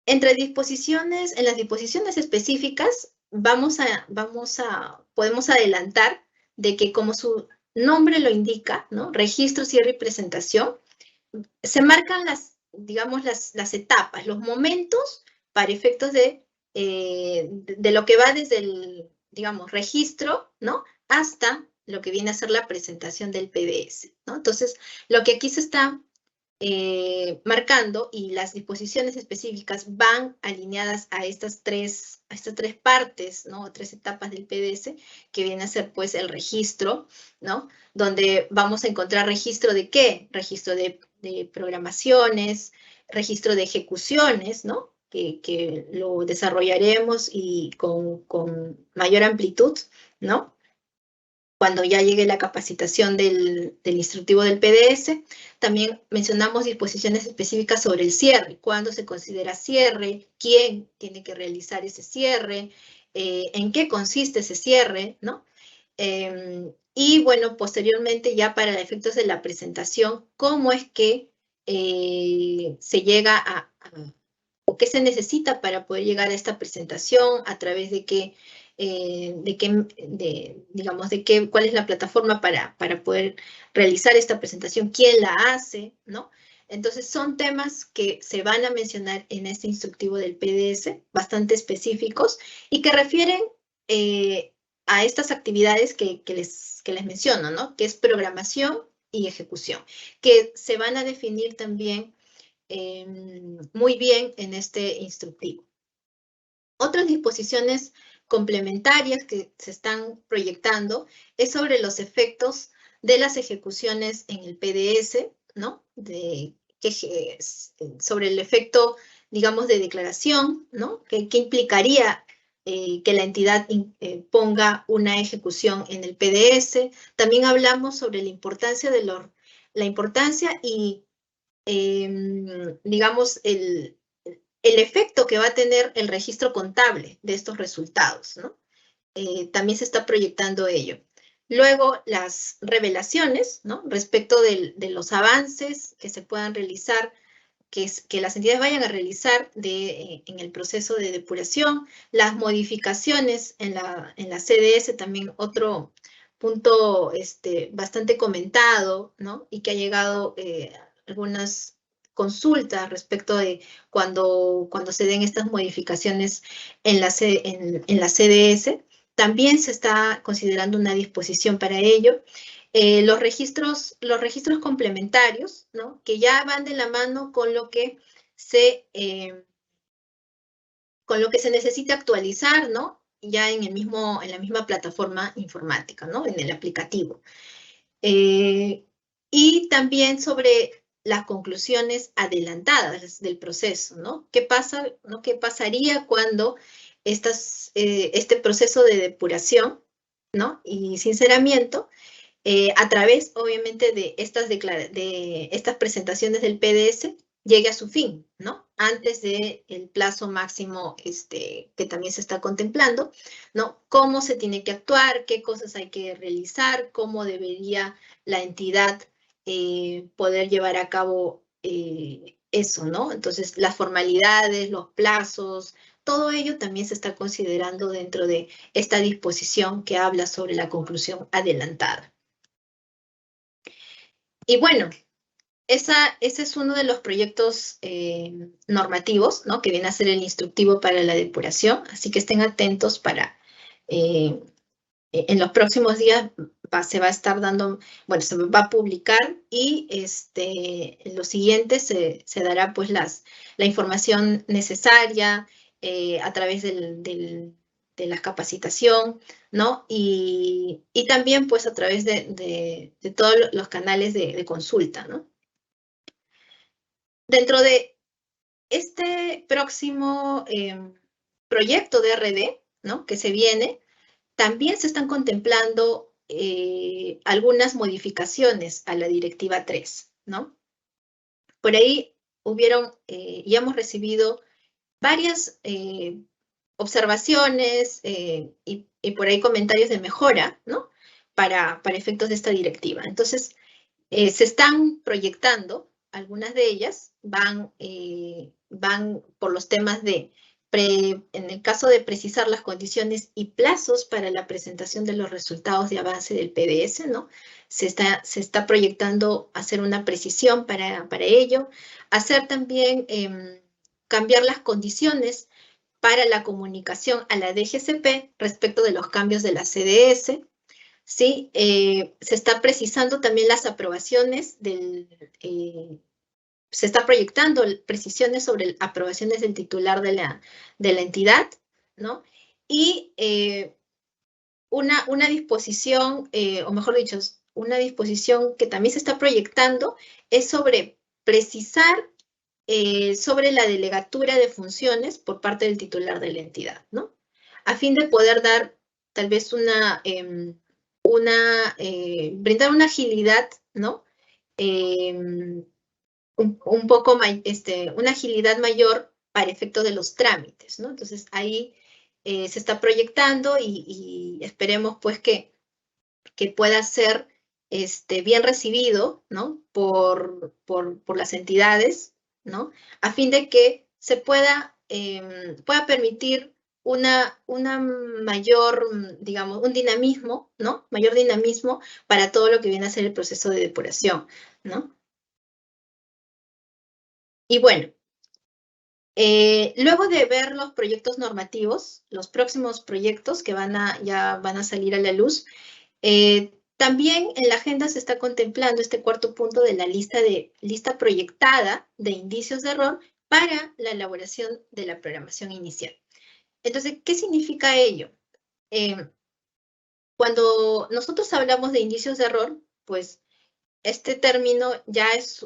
En las disposiciones específicas, podemos adelantar de que, como su nombre lo indica, ¿no? Registro, cierre y presentación, se marcan digamos, las etapas, los momentos para efectos de lo que va desde el, digamos, registro, ¿no? Hasta lo que viene a ser la presentación del PDS, ¿no? Entonces, lo que aquí se está marcando, y las disposiciones específicas van alineadas a estas tres partes, ¿no? 3 etapas del PDS, que viene a ser pues el registro, ¿no? Donde vamos a encontrar registro de ¿qué? Registro de programaciones, registro de ejecuciones, ¿no? Que lo desarrollaremos y con mayor amplitud, ¿no? Cuando ya llegue la capacitación del instructivo del PDS. También mencionamos disposiciones específicas sobre el cierre, cuándo se considera cierre, quién tiene que realizar ese cierre, en qué consiste ese cierre, ¿no? Y bueno, posteriormente ya para efectos de la presentación, cómo es que se llega o qué se necesita para poder llegar a esta presentación, a través de qué, cuál es la plataforma para poder realizar esta presentación, quién la hace, ¿no? Entonces, son temas que se van a mencionar en este instructivo del PDS, bastante específicos, y que refieren a estas actividades que les menciono, ¿no? Que es programación y ejecución, que se van a definir también muy bien en este instructivo. Otras disposiciones complementarias que se están proyectando es sobre los efectos de las ejecuciones en el PDS, ¿no? Sobre el efecto, digamos, de declaración, ¿no? ¿Qué implicaría que la entidad ponga una ejecución en el PDS? También hablamos sobre la importancia y, digamos, el efecto que va a tener el registro contable de estos resultados, ¿no? También se está proyectando ello. Luego, las revelaciones, ¿no? Respecto de los avances que se puedan realizar que las entidades vayan a realizar en el proceso de depuración, las modificaciones en la CDS, también otro punto bastante comentado, ¿no? Y que ha llegado algunas consultas respecto de cuando se den estas modificaciones en la CDS. También se está considerando una disposición para ello. Los registros complementarios, ¿no? Que ya van de la mano con lo que se necesita actualizar, ¿no? Ya en la misma plataforma informática, ¿no? En el aplicativo. Y también sobre las conclusiones adelantadas del proceso, ¿no? ¿Qué pasa, ¿no? ¿Qué pasaría cuando este proceso de depuración, ¿no? Y sinceramiento, a través, obviamente, de estas presentaciones del PDS, llegue a su fin, ¿no? Antes del plazo máximo que también se está contemplando, ¿no? Cómo se tiene que actuar, qué cosas hay que realizar, cómo debería la entidad poder llevar a cabo eso, ¿no? Entonces, las formalidades, los plazos, todo ello también se está considerando dentro de esta disposición que habla sobre la conclusión adelantada. Y bueno, ese es uno de los proyectos normativos, ¿no? Que viene a ser el instructivo para la depuración, así que estén atentos para, en los próximos días se va a estar dando, bueno, se va a publicar y en los siguientes se dará pues la información necesaria a través de la capacitación, ¿no? Y también pues a través de todos los canales de consulta, ¿no? Dentro de este próximo proyecto de RD, ¿no? Que se viene, también se están contemplando algunas modificaciones a la Directiva 3, ¿no? Por ahí ya hemos recibido varias observaciones y por ahí comentarios de mejora, ¿no? Para efectos de esta directiva. Entonces, se están proyectando, algunas de ellas van por los temas en el caso de precisar las condiciones y plazos para la presentación de los resultados de avance del PDS, ¿no? Se está proyectando hacer una precisión para ello, hacer también, cambiar las condiciones para la comunicación a la DGCP respecto de los cambios de la CDS, ¿sí? Se está precisando también las aprobaciones se está proyectando precisiones sobre aprobaciones del titular de la entidad, ¿no? Y una disposición, o mejor dicho, una disposición que también se está proyectando es sobre precisar sobre la delegatura de funciones por parte del titular de la entidad, ¿no? A fin de poder dar tal vez brindar una agilidad, ¿no? Un poco, una agilidad mayor para efecto de los trámites, ¿no? Entonces, ahí se está proyectando y esperemos, pues, que pueda ser bien recibido, ¿no? Por las entidades, ¿no? A fin de que se pueda permitir una mayor, digamos, un dinamismo, ¿no? Mayor dinamismo para todo lo que viene a ser el proceso de depuración, ¿no? Y bueno, luego de ver los proyectos normativos, los próximos proyectos que ya van a salir a la luz, también en la agenda se está contemplando este cuarto punto de la lista proyectada de indicios de error para la elaboración de la programación inicial. Entonces, ¿qué significa ello? Cuando nosotros hablamos de indicios de error, pues este término ya es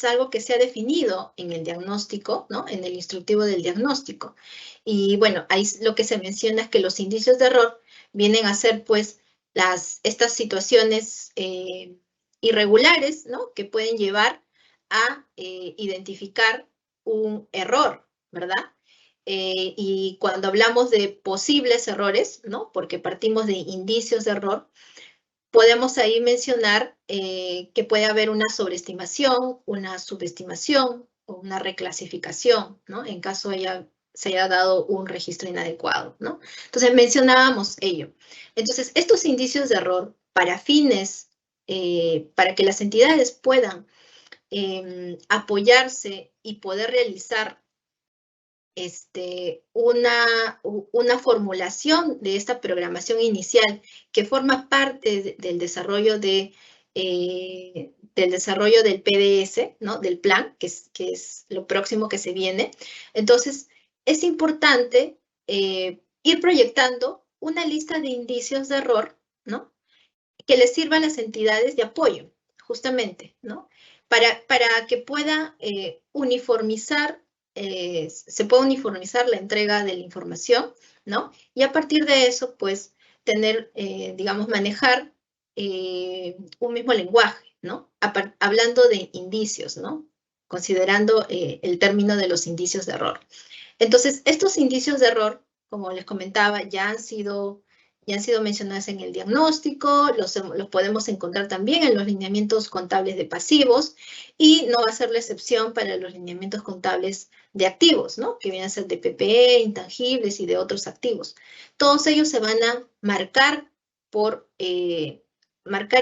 algo que se ha definido en el diagnóstico, ¿no? En el instructivo del diagnóstico. Y bueno, ahí lo que se menciona es que los indicios de error vienen a ser, pues, estas situaciones irregulares, ¿no? Que pueden llevar a identificar un error, ¿verdad? Y cuando hablamos de posibles errores, ¿no? Porque partimos de indicios de error, podemos ahí mencionar que puede haber una sobreestimación, una subestimación o una reclasificación, ¿no? En caso se haya dado un registro inadecuado, ¿no? Entonces, mencionábamos ello. Entonces, estos indicios de error para fines, para que las entidades puedan apoyarse y poder realizar una formulación de esta programación inicial que forma parte del desarrollo del PDS, ¿no? Del plan, que es lo próximo que se viene. Entonces, es importante ir proyectando una lista de indicios de error, ¿no? Que les sirva a las entidades de apoyo, justamente, ¿no? Para que pueda uniformizar se puede uniformizar la entrega de la información, ¿no? Y a partir de eso, pues, tener, digamos, manejar un mismo lenguaje, ¿no? Hablando de indicios, ¿no? Considerando el término de los indicios de error. Entonces, estos indicios de error, como les comentaba, ya han sido mencionados en el diagnóstico, los podemos encontrar también en los lineamientos contables de pasivos y no va a ser la excepción para los lineamientos contables de activos, ¿no? Que vienen a ser de PPE, intangibles y de otros activos. Todos ellos se van a marcar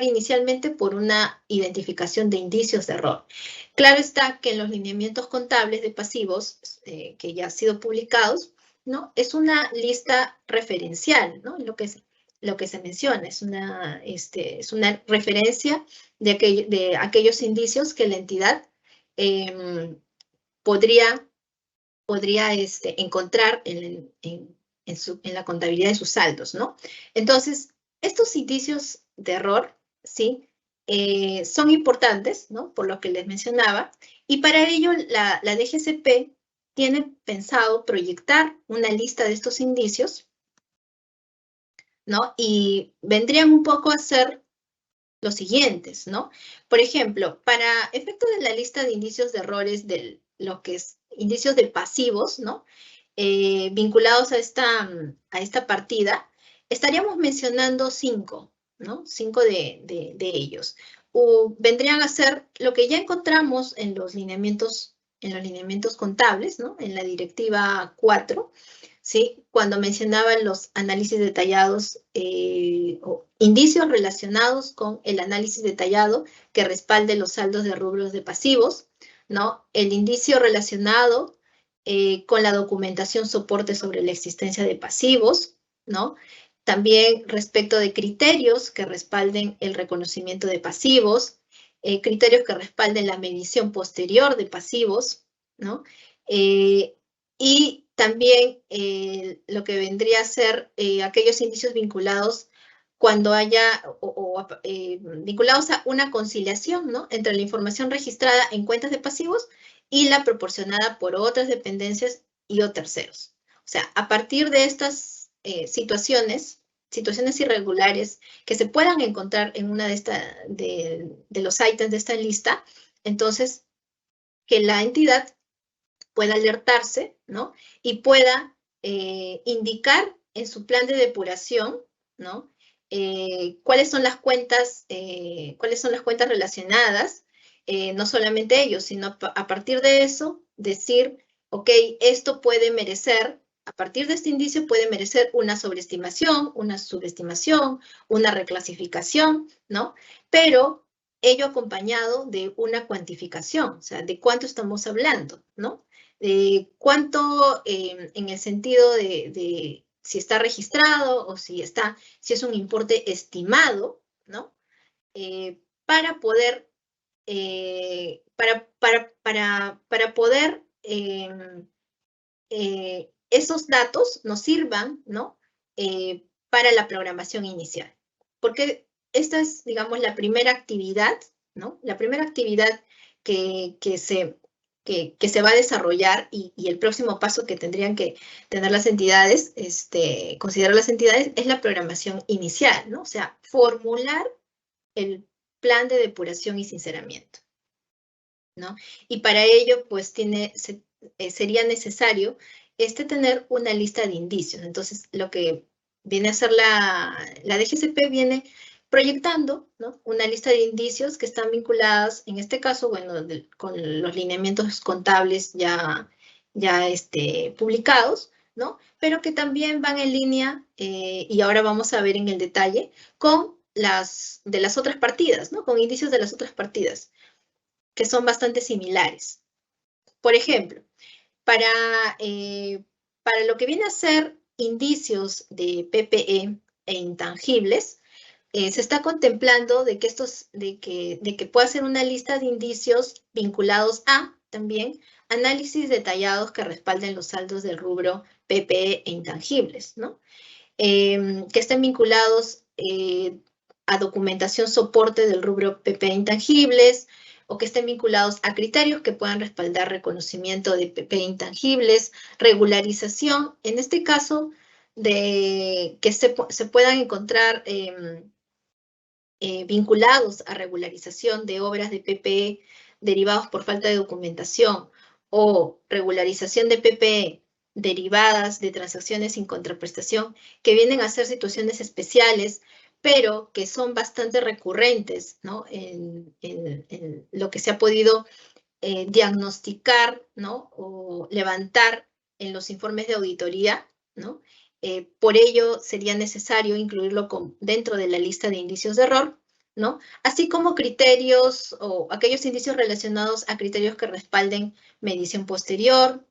inicialmente por una identificación de indicios de error. Claro está que en los lineamientos contables de pasivos que ya han sido publicados, ¿no? Es una lista referencial, ¿no? Lo que se menciona, es una referencia de aquellos indicios que la entidad podría encontrar en la contabilidad de sus saldos, ¿no? Entonces, estos indicios de error, ¿sí? Son importantes, ¿no? Por lo que les mencionaba, y para ello la DGCP tiene pensado proyectar una lista de estos indicios, ¿no? Y vendrían un poco a ser los siguientes, ¿no? Por ejemplo, para efecto de la lista de indicios de errores de lo que es indicios de pasivos, ¿no? Vinculados a esta partida, estaríamos mencionando 5, ¿no? 5 de ellos. Vendrían a ser lo que ya encontramos en los lineamientos contables, ¿no? En la directiva 4, ¿sí? Cuando mencionaban los análisis detallados o indicios relacionados con el análisis detallado que respalde los saldos de rubros de pasivos, ¿no? El indicio relacionado con la documentación soporte sobre la existencia de pasivos, ¿no? También respecto de criterios que respalden el reconocimiento de pasivos, criterios que respalden la medición posterior de pasivos, ¿no? Y también lo que vendría a ser aquellos indicios vinculados cuando haya, vinculados a una conciliación, ¿no? Entre la información registrada en cuentas de pasivos y la proporcionada por otras dependencias y o terceros. O sea, a partir de estas situaciones irregulares que se puedan encontrar en una de los ítems de esta lista, entonces que la entidad pueda alertarse, ¿no? Y pueda indicar en su plan de depuración, ¿no? Cuáles son las cuentas relacionadas, no solamente ellos, sino a partir de eso, decir, ok, esto puede merecer, a partir de este indicio puede merecer una sobreestimación, una subestimación, una reclasificación, ¿no? Pero ello acompañado de una cuantificación, o sea, de cuánto estamos hablando, ¿no? Cuánto en el sentido de si está registrado o si es un importe estimado, ¿no? Para poder, esos datos nos sirvan, ¿no? Para la programación inicial. Porque esta es, digamos, la primera actividad, ¿no? La primera actividad que se va a desarrollar y el próximo paso que tendrían que tener las entidades, considerar las entidades, es la programación inicial, ¿no? O sea, formular el plan de depuración y sinceramiento, ¿no? Y para ello, pues, sería necesario tener una lista de indicios. Entonces, lo que viene a hacer la DGCP viene proyectando, ¿no?, una lista de indicios que están vinculadas, en este caso, bueno, con los lineamientos contables ya publicados, ¿no?, pero que también van en línea, y ahora vamos a ver en el detalle, con las otras partidas, ¿no?, con indicios de las otras partidas, que son bastante similares. Por ejemplo, para lo que viene a ser indicios de PPE e intangibles, se está contemplando de que pueda ser una lista de indicios vinculados a, también, análisis detallados que respalden los saldos del rubro PPE e intangibles, ¿no? Que estén vinculados a documentación soporte del rubro PPE intangibles, o que estén vinculados a criterios que puedan respaldar reconocimiento de PPE intangibles, regularización, en este caso, de que se puedan encontrar vinculados a regularización de obras de PPE derivados por falta de documentación, o regularización de PPE derivadas de transacciones sin contraprestación, que vienen a ser situaciones especiales, pero que son bastante recurrentes, ¿no?, en lo que se ha podido diagnosticar, ¿no?, o levantar en los informes de auditoría, ¿no? Por ello, sería necesario incluirlo dentro de la lista de indicios de error, ¿no?, así como criterios o aquellos indicios relacionados a criterios que respalden medición posterior.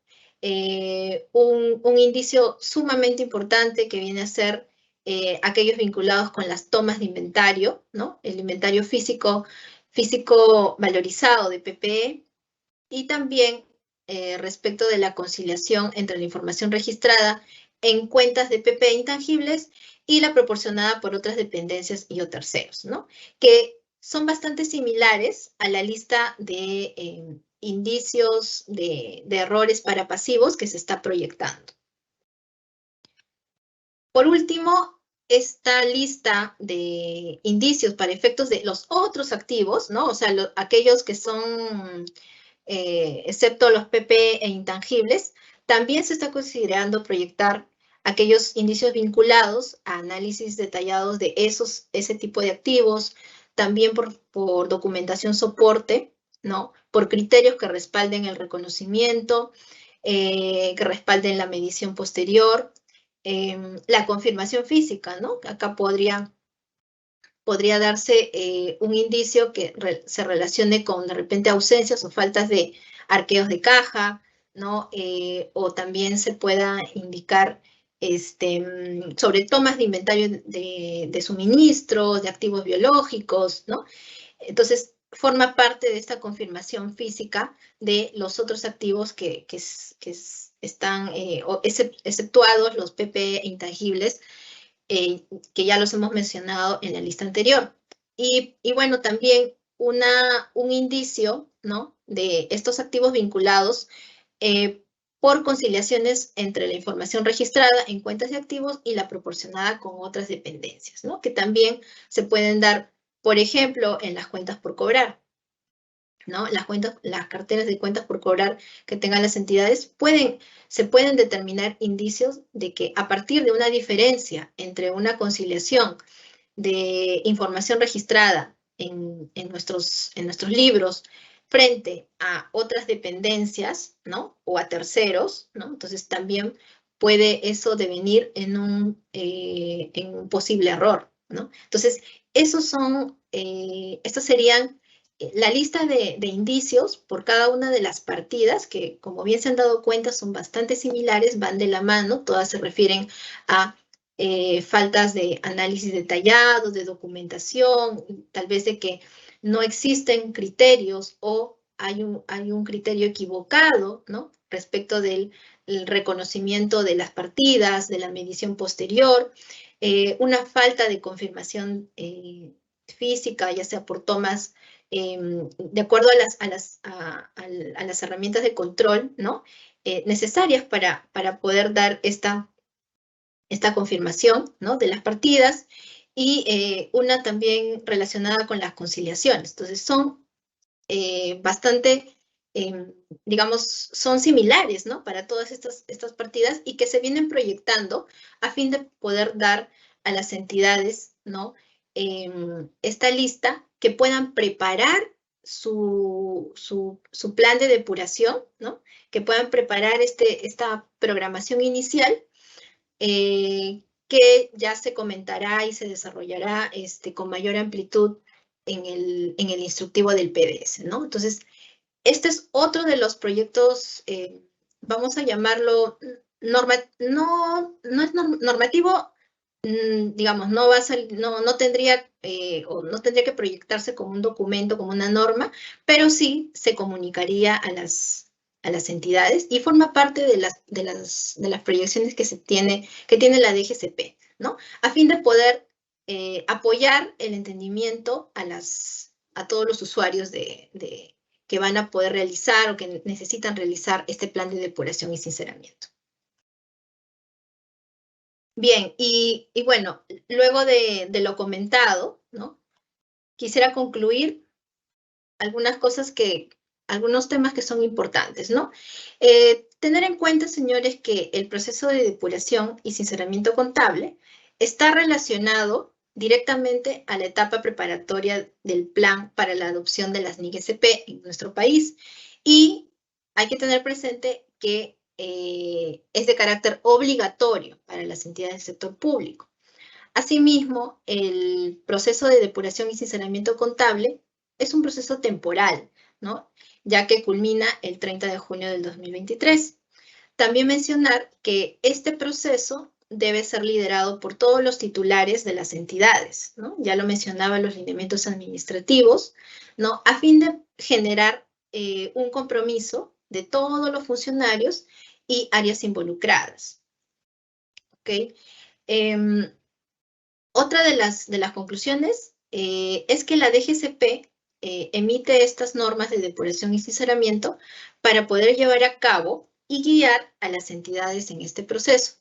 Un indicio sumamente importante que viene a ser aquellos vinculados con las tomas de inventario, ¿no?, el inventario físico valorizado de PPE, y también respecto de la conciliación entre la información registrada en cuentas de PPE intangibles y la proporcionada por otras dependencias y o terceros, ¿no?, que son bastante similares a la lista de indicios de errores para pasivos que se está proyectando. Por último, esta lista de indicios para efectos de los otros activos, ¿no?, o sea, aquellos que son, excepto los PPE e intangibles, también se está considerando proyectar aquellos indicios vinculados a análisis detallados de ese tipo de activos, también por documentación soporte, ¿no?, por criterios que respalden el reconocimiento, que respalden la medición posterior, la confirmación física, ¿no? Acá podría darse un indicio que se relacione con, de repente, ausencias o faltas de arqueos de caja, ¿no? O también se pueda indicar sobre tomas de inventario de suministros, de activos biológicos, ¿no? Entonces, forma parte de esta confirmación física de los otros activos que están exceptuados, los PPE intangibles, que ya los hemos mencionado en la lista anterior. Y bueno, también un indicio, ¿no?, de estos activos vinculados por conciliaciones entre la información registrada en cuentas de activos y la proporcionada con otras dependencias, ¿no?, que también se pueden dar, por ejemplo, en las cuentas por cobrar, ¿no? Las carteras de cuentas por cobrar que tengan las entidades, se pueden determinar indicios de que a partir de una diferencia entre una conciliación de información registrada en nuestros libros frente a otras dependencias, ¿no?, o a terceros, ¿no?, entonces también puede eso devenir en un posible error, ¿no? Entonces, estas serían la lista de indicios por cada una de las partidas, que, como bien se han dado cuenta, son bastante similares, van de la mano, todas se refieren a faltas de análisis detallado, de documentación, tal vez de que no existen criterios o hay un criterio equivocado, ¿no?, respecto del reconocimiento de las partidas, de la medición posterior, una falta de confirmación física, ya sea por tomas de acuerdo a las herramientas de control, ¿no?, necesarias para poder dar esta confirmación, ¿no?, de las partidas, y una también relacionada con las conciliaciones. Entonces, son bastante, digamos, son similares, ¿no?, para todas estas partidas, y que se vienen proyectando a fin de poder dar a las entidades, ¿no?, esta lista, que puedan preparar su plan de depuración, ¿no? Que puedan preparar esta programación inicial, que ya se comentará y se desarrollará con mayor amplitud en el instructivo del PDS, ¿no? Entonces, este es otro de los proyectos, vamos a llamarlo, no es normativo, digamos, no tendría que proyectarse como un documento, como una norma, pero sí se comunicaría a las entidades y forma parte de las proyecciones que tiene la DGCP, ¿no? A fin de poder apoyar el entendimiento a todos los usuarios que van a poder realizar o que necesitan realizar este plan de depuración y sinceramiento. Bien, y bueno, luego de lo comentado, ¿no? Quisiera concluir algunos temas que son importantes, ¿no? Tener en cuenta, señores, que el proceso de depuración y sinceramiento contable está relacionado directamente a la etapa preparatoria del plan para la adopción de las NIC-SP en nuestro país, y hay que tener presente que es de carácter obligatorio para las entidades del sector público. Asimismo, el proceso de depuración y sinceramiento contable es un proceso temporal, ¿no? Ya que culmina el 30 de junio del 2023. También mencionar que este proceso debe ser liderado por todos los titulares de las entidades, ¿no? Ya lo mencionaba, los lineamientos administrativos, ¿no? A fin de generar un compromiso de todos los funcionarios y áreas involucradas. ¿Ok? Otra de las conclusiones es que la DGCP emite estas normas de depuración y sinceramiento para poder llevar a cabo y guiar a las entidades en este proceso.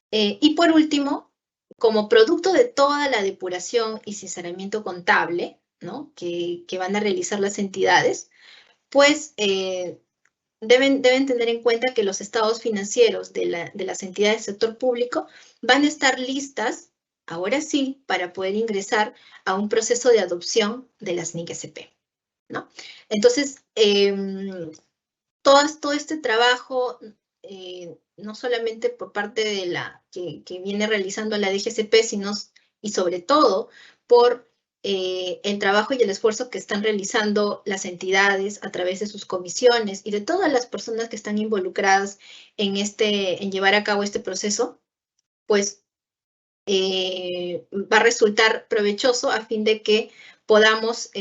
Y por último, como producto de toda la depuración y sinceramiento contable, ¿no? que van a realizar las entidades, pues deben tener en cuenta que los estados financieros de las entidades del sector público van a estar listas, ahora sí, para poder ingresar a un proceso de adopción de las NIC-SP, ¿no? Entonces, todo este trabajo, no solamente por parte de que viene realizando la DGCP, sino y sobre todo por el trabajo y el esfuerzo que están realizando las entidades a través de sus comisiones y de todas las personas que están involucradas en llevar a cabo este proceso, pues va a resultar provechoso a fin de que podamos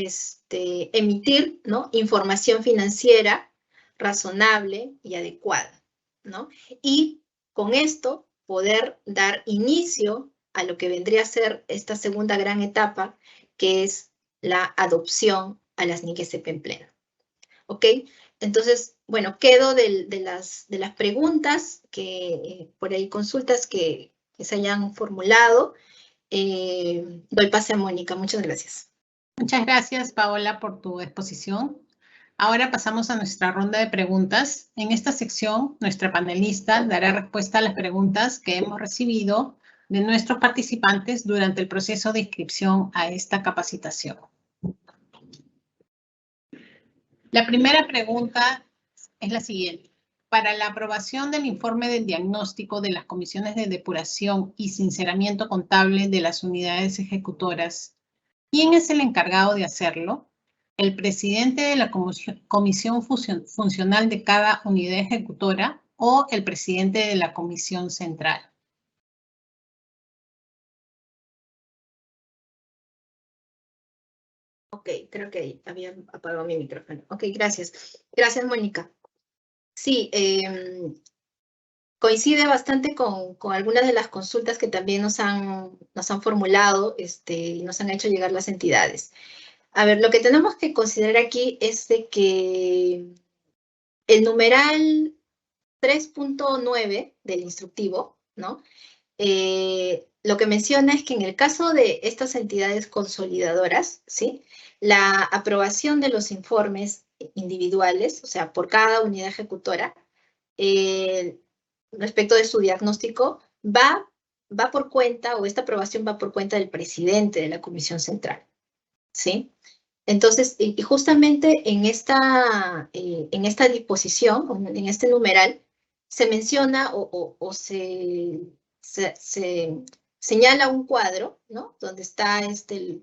emitir, ¿no? Información financiera razonable y adecuada, ¿no? Y con esto poder dar inicio a lo que vendría a ser esta segunda gran etapa, que es la adopción a las NIC-SP en pleno. ¿Ok? Entonces, bueno, quedo de las preguntas por ahí consultas que se hayan formulado. Doy pase a Mónica. Muchas gracias. Muchas gracias, Paola, por tu exposición. Ahora pasamos a nuestra ronda de preguntas. En esta sección, nuestra panelista dará respuesta a las preguntas que hemos recibido de nuestros participantes durante el proceso de inscripción a esta capacitación. La primera pregunta es la siguiente. Para la aprobación del informe del diagnóstico de las comisiones de depuración y sinceramiento contable de las unidades ejecutoras, ¿quién es el encargado de hacerlo? ¿El presidente de la comisión funcional de cada unidad ejecutora o el presidente de la comisión central? Ok, creo que había apagado mi micrófono. Ok, gracias. Gracias, Mónica. Sí, coincide bastante con algunas de las consultas que también nos han formulado y nos han hecho llegar las entidades. A ver, lo que tenemos que considerar aquí es de que el numeral 3.9 del instructivo, ¿no? Lo que menciona es que en el caso de estas entidades consolidadoras, ¿sí? La aprobación de los informes individuales, o sea, por cada unidad ejecutora, respecto de su diagnóstico, va va por cuenta, o esta aprobación va por cuenta del presidente de la Comisión Central, ¿sí? Entonces, y justamente en esta disposición, en este numeral, se menciona o se señala un cuadro, ¿no? Donde está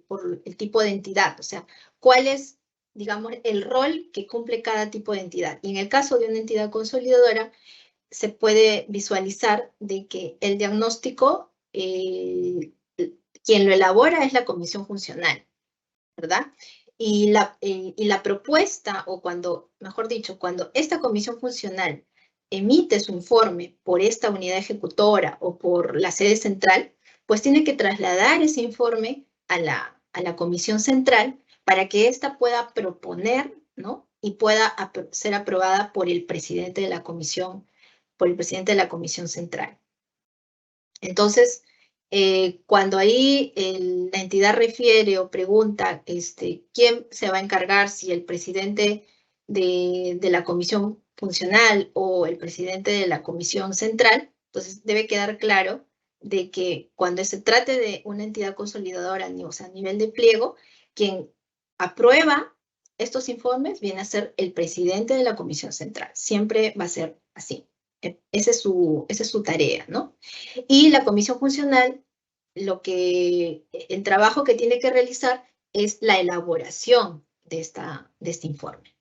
por el tipo de entidad, o sea, cuál es, digamos, el rol que cumple cada tipo de entidad. Y en el caso de una entidad consolidadora, se puede visualizar de que el diagnóstico, quien lo elabora es la comisión funcional, ¿verdad? Y la propuesta, o cuando, mejor dicho, cuando esta comisión funcional emite su informe por esta unidad ejecutora o por la sede central, pues tiene que trasladar ese informe a la comisión central para que ésta pueda proponer, ¿no? Y pueda ser aprobada por el presidente de la comisión, por el presidente de la comisión central. Entonces, cuando ahí la entidad refiere o pregunta quién se va a encargar, si el presidente de la comisión funcional o el presidente de la comisión central, entonces debe quedar claro de que cuando se trate de una entidad consolidadora, o sea, a nivel de pliego, quien aprueba estos informes viene a ser el presidente de la comisión central. Siempre va a ser así. Esa es su tarea, ¿no? Y la comisión funcional, el trabajo que tiene que realizar es la elaboración de este informe.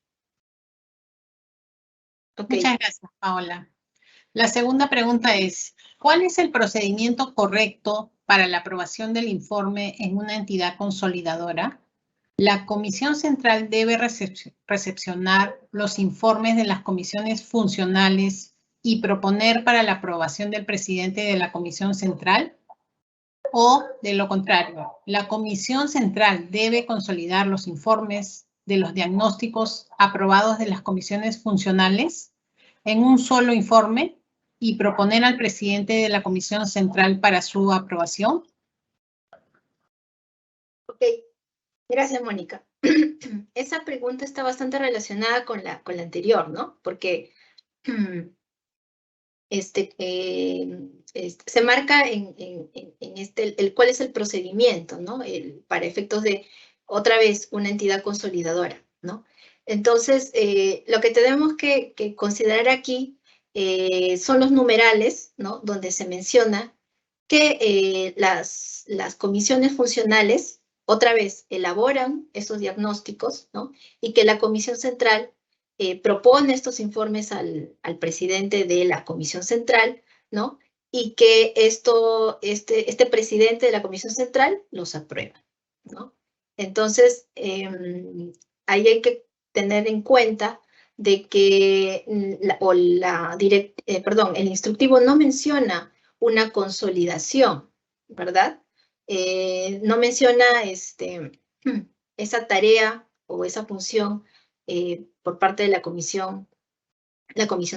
Okay. Muchas gracias, Paola. La segunda pregunta es, ¿cuál es el procedimiento correcto para la aprobación del informe en una entidad consolidadora? La Comisión Central debe recepcionar los informes de las comisiones funcionales y proponer para la aprobación del presidente de la Comisión Central. O, de lo contrario, la Comisión Central debe consolidar los informes de los diagnósticos aprobados de las comisiones funcionales en un solo informe y proponer al presidente de la Comisión Central para su aprobación. Ok, gracias, Mónica. Esa pregunta está bastante relacionada con la anterior, ¿no? Porque se marca cuál es el procedimiento, ¿no? Para efectos de, otra vez, una entidad consolidadora, ¿no? Entonces, lo que tenemos que considerar aquí son los numerales, ¿no? Donde se menciona que las comisiones funcionales, otra vez, elaboran esos diagnósticos, ¿no? Y que la Comisión Central propone estos informes al presidente de la Comisión Central, ¿no? Y que este presidente de la Comisión Central los aprueba, ¿no? Entonces, ahí hay que tener en cuenta de que el instructivo no menciona una consolidación, ¿verdad? No menciona esa tarea o esa función por parte de la comisión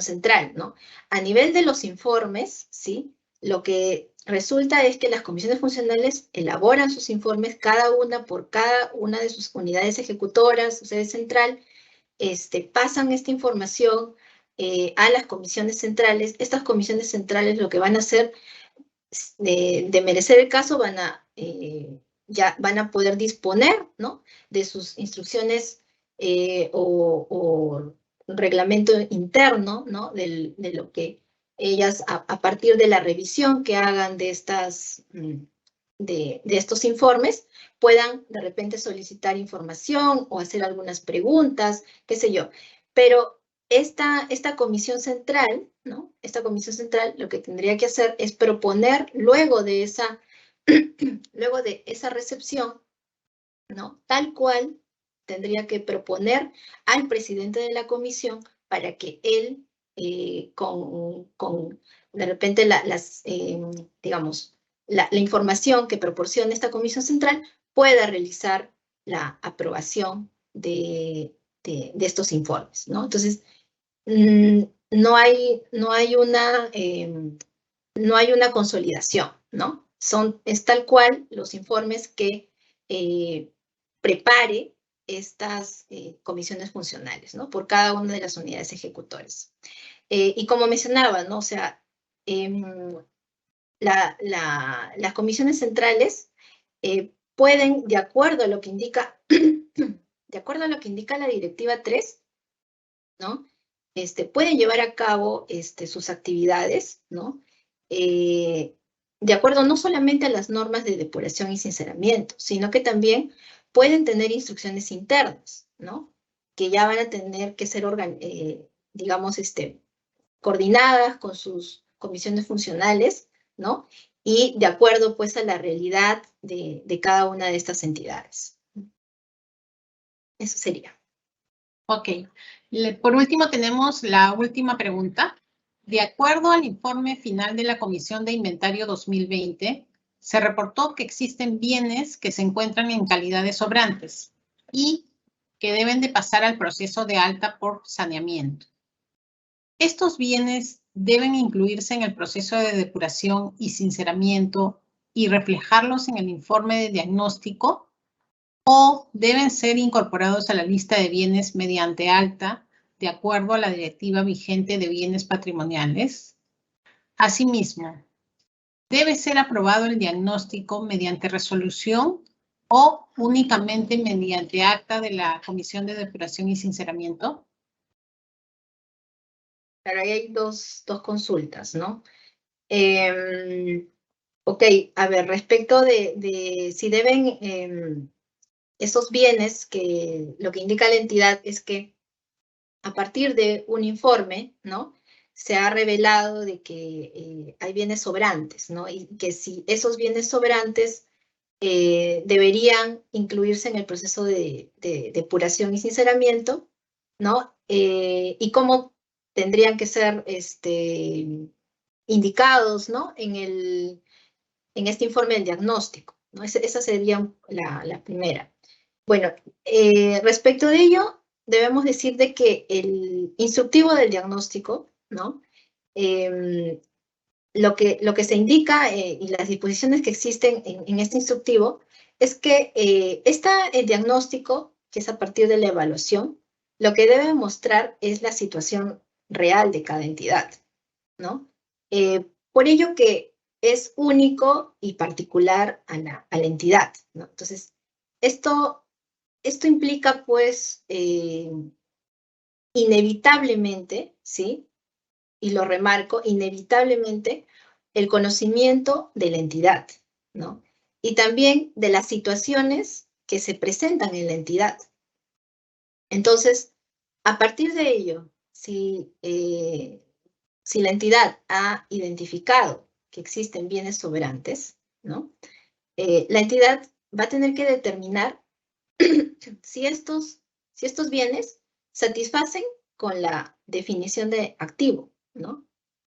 central, ¿no? A nivel de los informes, ¿sí? Lo que resulta es que las comisiones funcionales elaboran sus informes cada una por cada una de sus unidades ejecutoras, su sede central, pasan esta información a las comisiones centrales. Estas comisiones centrales lo que van a hacer, de merecer el caso, ya van a poder disponer, ¿no? De sus instrucciones o reglamento interno, ¿no? De lo que ellas, a partir de la revisión que hagan de estos informes, puedan de repente solicitar información o hacer algunas preguntas, qué sé yo. Pero esta comisión central, ¿no? Esta comisión central lo que tendría que hacer es proponer luego de esa recepción, ¿no? Tal cual tendría que proponer al presidente de la comisión para que él, de repente digamos, la información que proporciona esta comisión central pueda realizar la aprobación de estos informes, ¿no? Entonces, no hay una consolidación, ¿no? Es tal cual los informes que prepare estas comisiones funcionales, ¿no? Por cada una de las unidades ejecutoras. Y como mencionaba, ¿no? O sea, las comisiones centrales pueden, de acuerdo a lo que indica, de acuerdo a lo que indica la Directiva 3, ¿no? Pueden llevar a cabo sus actividades, ¿no? De acuerdo no solamente a las normas de depuración y sinceramiento, sino que también pueden tener instrucciones internas, ¿no? Que ya van a tener que ser, digamos, coordinadas con sus comisiones funcionales, ¿no? Y de acuerdo, pues, a la realidad de cada una de estas entidades. Eso sería. Ok. Por último, tenemos la última pregunta. De acuerdo al informe final de la Comisión de Inventario 2020, se reportó que existen bienes que se encuentran en calidad de sobrantes y que deben de pasar al proceso de alta por saneamiento. ¿Estos bienes deben incluirse en el proceso de depuración y sinceramiento y reflejarlos en el informe de diagnóstico o deben ser incorporados a la lista de bienes mediante alta de acuerdo a la directiva vigente de bienes patrimoniales? Asimismo, ¿debe ser aprobado el diagnóstico mediante resolución o únicamente mediante acta de la Comisión de Depuración y Sinceramiento? Claro, ahí hay dos consultas, ¿no? Ok, a ver, respecto de si deben esos bienes, que lo que indica la entidad es que a partir de un informe, ¿no? Se ha revelado de que hay bienes sobrantes, ¿no? Y que si esos bienes sobrantes deberían incluirse en el proceso de depuración y sinceramiento, ¿no? Y cómo tendrían que ser indicados, ¿no? En este informe del diagnóstico, ¿no? Esa sería la primera. Bueno, respecto de ello, debemos decir de que el instructivo del diagnóstico, ¿no? Lo que se indica y las disposiciones que existen en este instructivo es que el diagnóstico, que es a partir de la evaluación, lo que debe mostrar es la situación real de cada entidad, ¿no? Por ello que es único y particular a la entidad, ¿no? Entonces, esto implica, pues, inevitablemente, ¿sí? Y lo remarco, inevitablemente, el conocimiento de la entidad, ¿no? Y también de las situaciones que se presentan en la entidad. Entonces, a partir de ello, si la entidad ha identificado que existen bienes sobrantes, ¿no? La entidad va a tener que determinar si estos bienes satisfacen con la definición de activo, ¿no?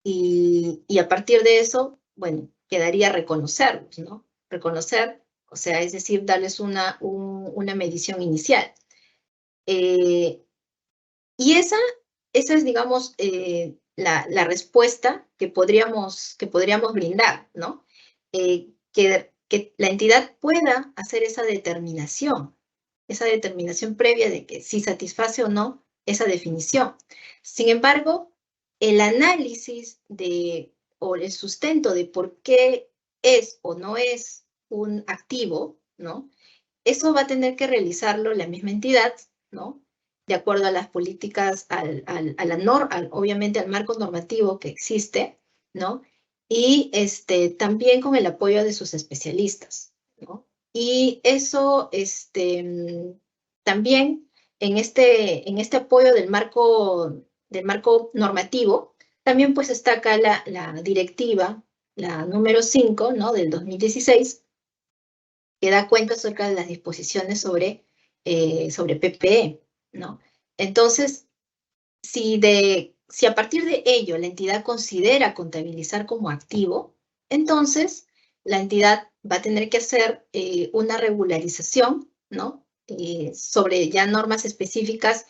Y a partir de eso, bueno, quedaría reconocerlos, ¿no? Reconocer, o sea, es decir, darles una medición inicial. Y esa es, digamos, la respuesta que podríamos brindar, ¿no? Que la entidad pueda hacer esa determinación previa de que si satisface o no esa definición. Sin embargo, el análisis o el sustento de por qué es o no es un activo, ¿no? Eso va a tener que realizarlo la misma entidad, ¿no? De acuerdo a las políticas, obviamente al marco normativo que existe, ¿no? Y también con el apoyo de sus especialistas, ¿no? Y eso, también en este apoyo del marco normativo, también pues está acá la directiva, la número 5, ¿no? Del 2016, que da cuenta acerca de las disposiciones sobre PPE, ¿no? Entonces, si a partir de ello la entidad considera contabilizar como activo, entonces la entidad va a tener que hacer una regularización, ¿no? Sobre ya normas específicas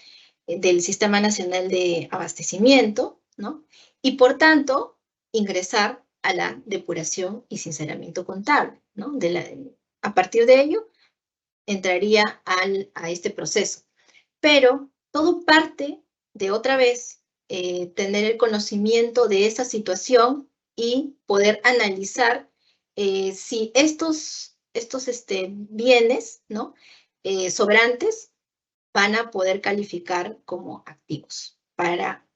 del Sistema Nacional de Abastecimiento, ¿no? Y por tanto, ingresar a la depuración y sinceramiento contable, ¿no? A partir de ello, entraría a este proceso. Pero todo parte de otra vez tener el conocimiento de esa situación y poder analizar si estos bienes, ¿no? Sobrantes van a poder calificar como activos para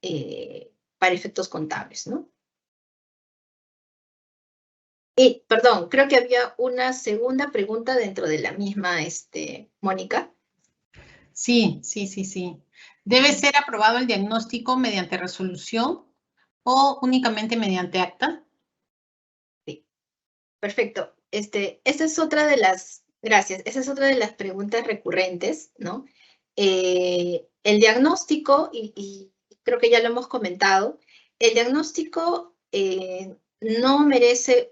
efectos contables, ¿no? Y, perdón, creo que había una segunda pregunta dentro de la misma, Mónica. Sí. ¿Debe ser aprobado el diagnóstico mediante resolución o únicamente mediante acta? Sí, perfecto. Esa es otra de las, gracias, esa es otra de las preguntas recurrentes, ¿no? El diagnóstico, y creo que ya lo hemos comentado, el diagnóstico no merece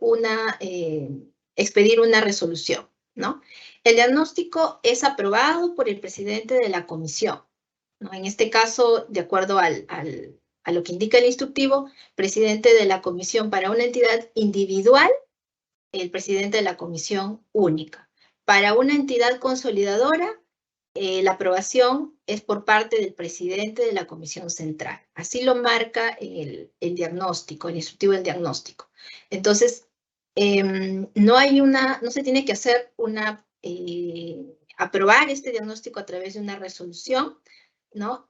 expedir una resolución, ¿no? El diagnóstico es aprobado por el presidente de la comisión, ¿no? En este caso, de acuerdo a lo que indica el instructivo, presidente de la comisión para una entidad individual, el presidente de la comisión única. Para una entidad consolidadora, la aprobación es por parte del presidente de la comisión central. Así lo marca el diagnóstico, el instructivo del diagnóstico. Entonces, no se tiene que hacer aprobar este diagnóstico a través de una resolución, ¿no?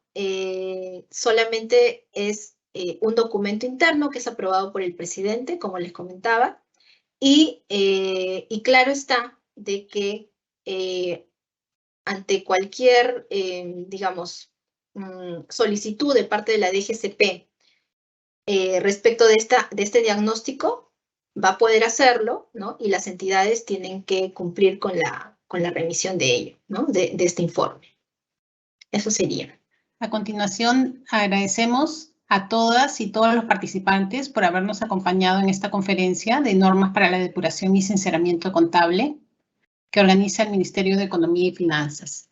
Solamente es un documento interno que es aprobado por el presidente, como les comentaba, y claro está de que ante cualquier, digamos, solicitud de parte de la DGCP respecto de este diagnóstico, va a poder hacerlo, ¿no? Y las entidades tienen que cumplir con la remisión de ello, ¿no? De este informe. Eso sería. A continuación, agradecemos a todas y todos los participantes por habernos acompañado en esta conferencia de normas para la depuración y sinceramiento contable que organiza el Ministerio de Economía y Finanzas.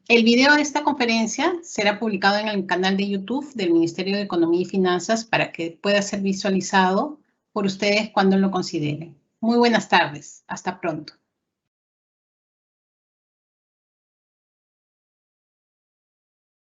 El video de esta conferencia será publicado en el canal de YouTube del Ministerio de Economía y Finanzas para que pueda ser visualizado por ustedes cuando lo consideren. Muy buenas tardes. Hasta pronto.